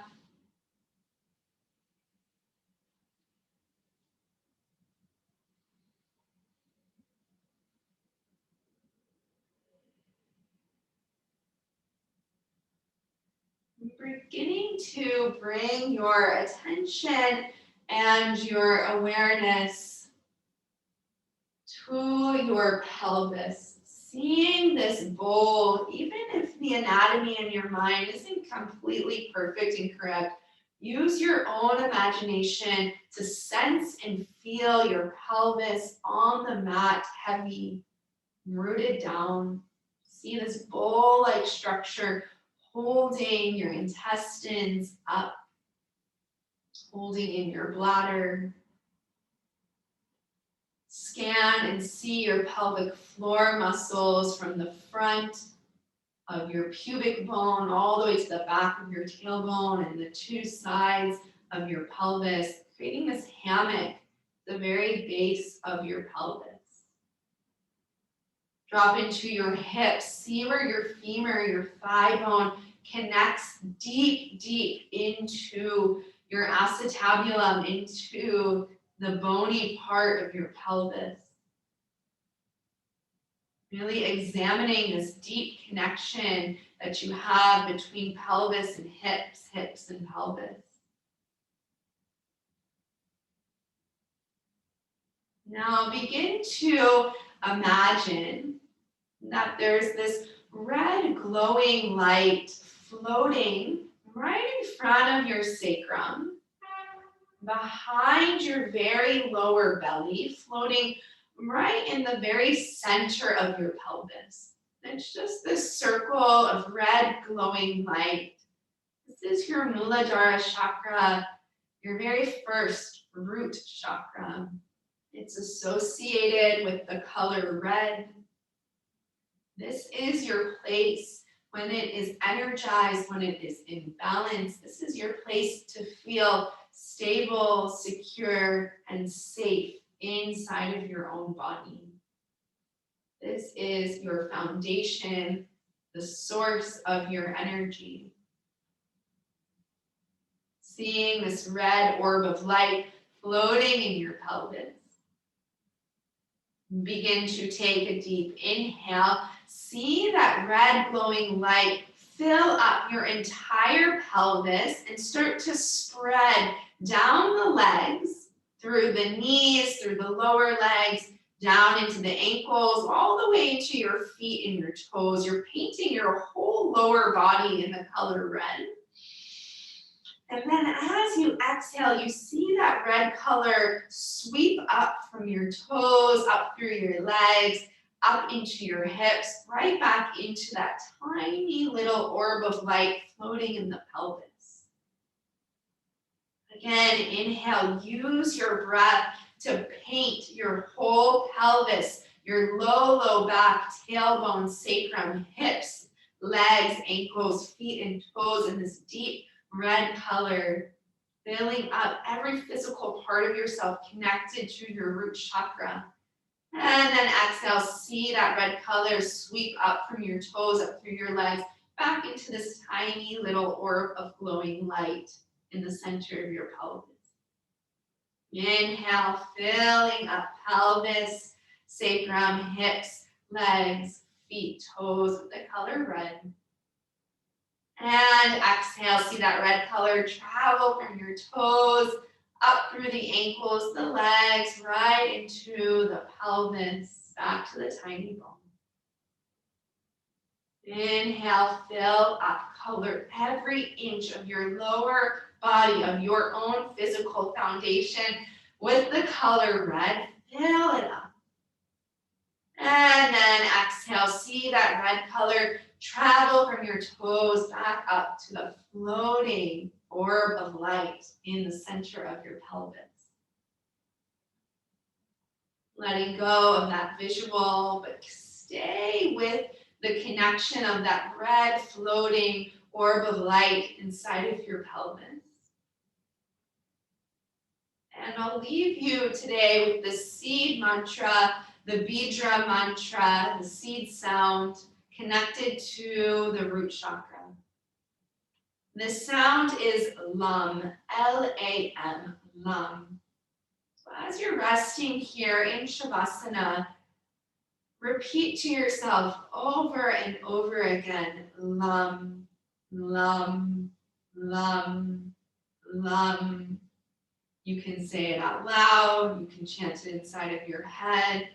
Beginning to bring your attention and your awareness to your pelvis. Seeing this bowl, even if the anatomy in your mind isn't completely perfect and correct, use your own imagination to sense and feel your pelvis on the mat, heavy, rooted down. See this bowl-like structure holding your intestines up, holding in your bladder. Scan and see your pelvic floor muscles from the front of your pubic bone all the way to the back of your tailbone and the two sides of your pelvis, creating this hammock, the very base of your pelvis. Drop into your hips. See where your femur, your thigh bone connects deep, deep into your acetabulum, into the bony part of your pelvis. Really examining this deep connection that you have between pelvis and hips, hips and pelvis. Now begin to imagine that there's this red glowing light floating right in front of your sacrum, behind your very lower belly, floating right in the very center of your pelvis. It's just this circle of red glowing light. This is your Mūlabandha chakra, your very first root chakra. It's associated with the color red. This is your place when it is energized, when it is in balance. This is your place to feel stable, secure, and safe inside of your own body. This is your foundation, the source of your energy. Seeing this red orb of light floating in your pelvis. Begin to take a deep inhale. See that red glowing light fill up your entire pelvis and start to spread down the legs, through the knees, through the lower legs, down into the ankles, all the way into your feet and your toes. You're painting your whole lower body in the color red. And then as you exhale, you see that red color sweep up from your toes, up through your legs, up into your hips, right back into that tiny little orb of light floating in the pelvis. Again, inhale, use your breath to paint your whole pelvis, your low back, tailbone, sacrum, hips, legs, ankles, feet, and toes in this deep red color, filling up every physical part of yourself connected to your root chakra. And then exhale, see that red color sweep up from your toes, up through your legs, back into this tiny little orb of glowing light in the center of your pelvis. Inhale, filling up pelvis, sacrum, hips, legs, feet, toes with the color red. And exhale, see that red color travel from your toes, up through the ankles, the legs, right into the pelvis, back to the tiny bone. Inhale, fill up, color every inch of your lower body, of your own physical foundation with the color red. Fill it up. And then exhale, see that red color travel from your toes back up to the floating orb of light in the center of your pelvis. letting go of that visual, but stay with the connection of that red floating orb of light inside of your pelvis. And I'll leave you today with the seed mantra, the Vidra mantra, the seed sound connected to the root chakra. The sound is LUM, L-A-M, LUM. So as you're resting here in Shavasana, repeat to yourself over and over again, LUM, LUM, LUM, LUM. You can say it out loud, you can chant it inside of your head,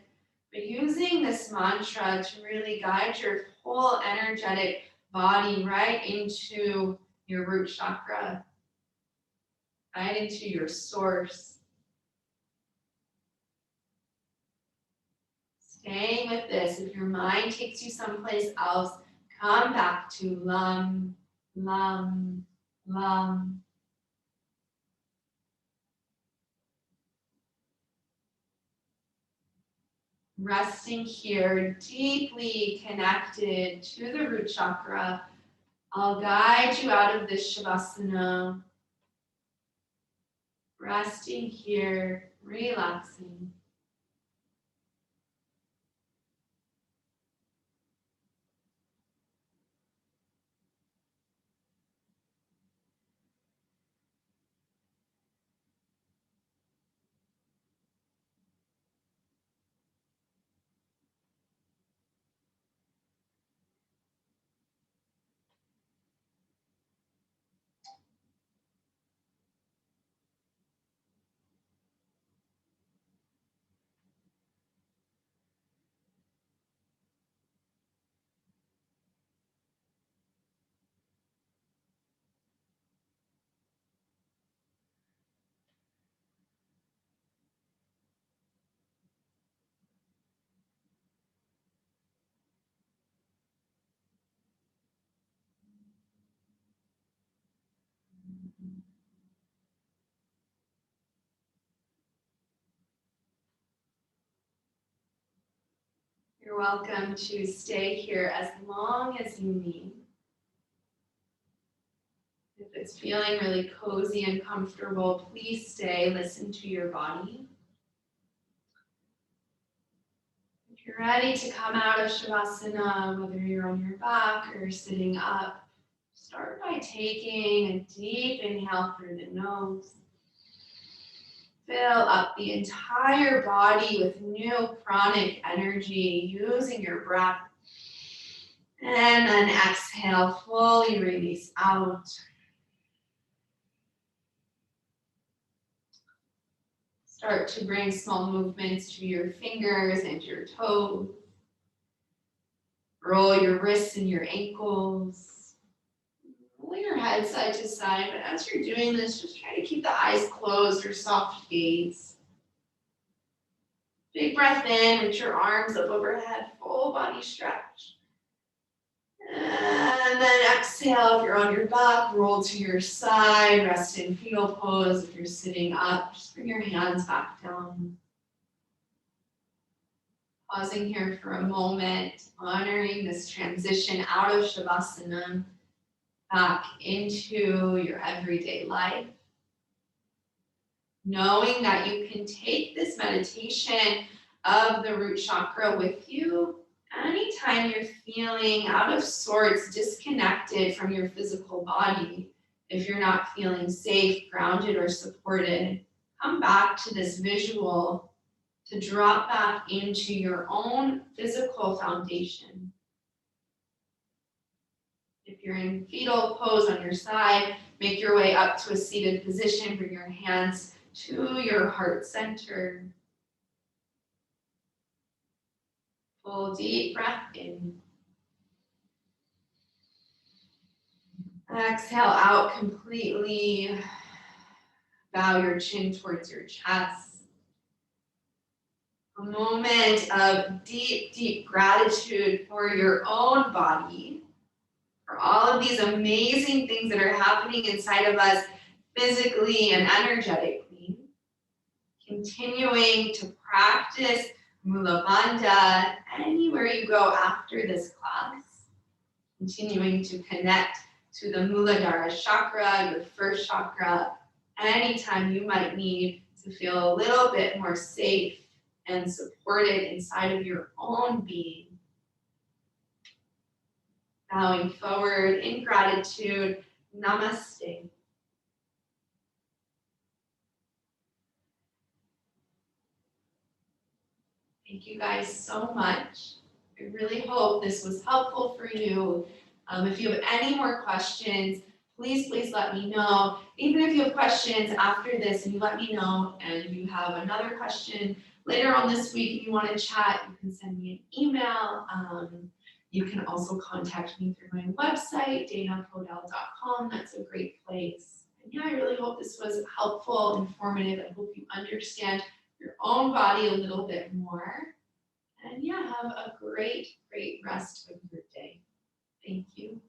but using this mantra to really guide your whole energetic body right into your root chakra, right into your source. Staying with this. If your mind takes you someplace else, come back to LUM, LUM, LUM. Resting here, deeply connected to the root chakra. I'll guide you out of this Shavasana. Resting here, relaxing. You're welcome to stay here as long as you need. If it's feeling really cozy and comfortable, please stay, listen to your body. If you're ready to come out of Shavasana, whether you're on your back or sitting up, start by taking a deep inhale through the nose. Fill up the entire body with new pranic energy using your breath. And then exhale, fully release out. Start to bring small movements to your fingers and your toes. Roll your wrists and your ankles. Roll your head side to side, but as you're doing this, just try to keep the eyes closed or soft gaze. Big breath in, reach your arms up overhead, full body stretch. And then exhale, if you're on your back, roll to your side, rest in fetal pose. If you're sitting up, just bring your hands back down. Pausing here for a moment, honoring this transition out of Shavasana back into your everyday life. Knowing that you can take this meditation of the root chakra with you anytime you're feeling out of sorts, disconnected from your physical body. If you're not feeling safe, grounded, or supported, come back to this visual to drop back into your own physical foundation. If you're in fetal pose on your side, make your way up to a seated position. Bring your hands to your heart center. Full deep breath in. Exhale out completely. Bow your chin towards your chest. A moment of deep, deep gratitude for your own body, for all of these amazing things that are happening inside of us physically and energetically. Continuing to practice Mūlabandha anywhere you go after this class. Continuing to connect to the Mūladhara chakra, your first chakra, anytime you might need to feel a little bit more safe and supported inside of your own being. Bowing forward in gratitude, namaste. Thank you guys so much. I really hope this was helpful for you. If you have any more questions, please let me know. Even if you have questions after this and you let me know and you have another question later on this week and you want to chat, you can send me an email. You can also contact me through my website, danapodell.com. That's a great place. And yeah, I really hope this was helpful, informative. I hope you understand your own body a little bit more. And yeah, have a great rest of your day. Thank you.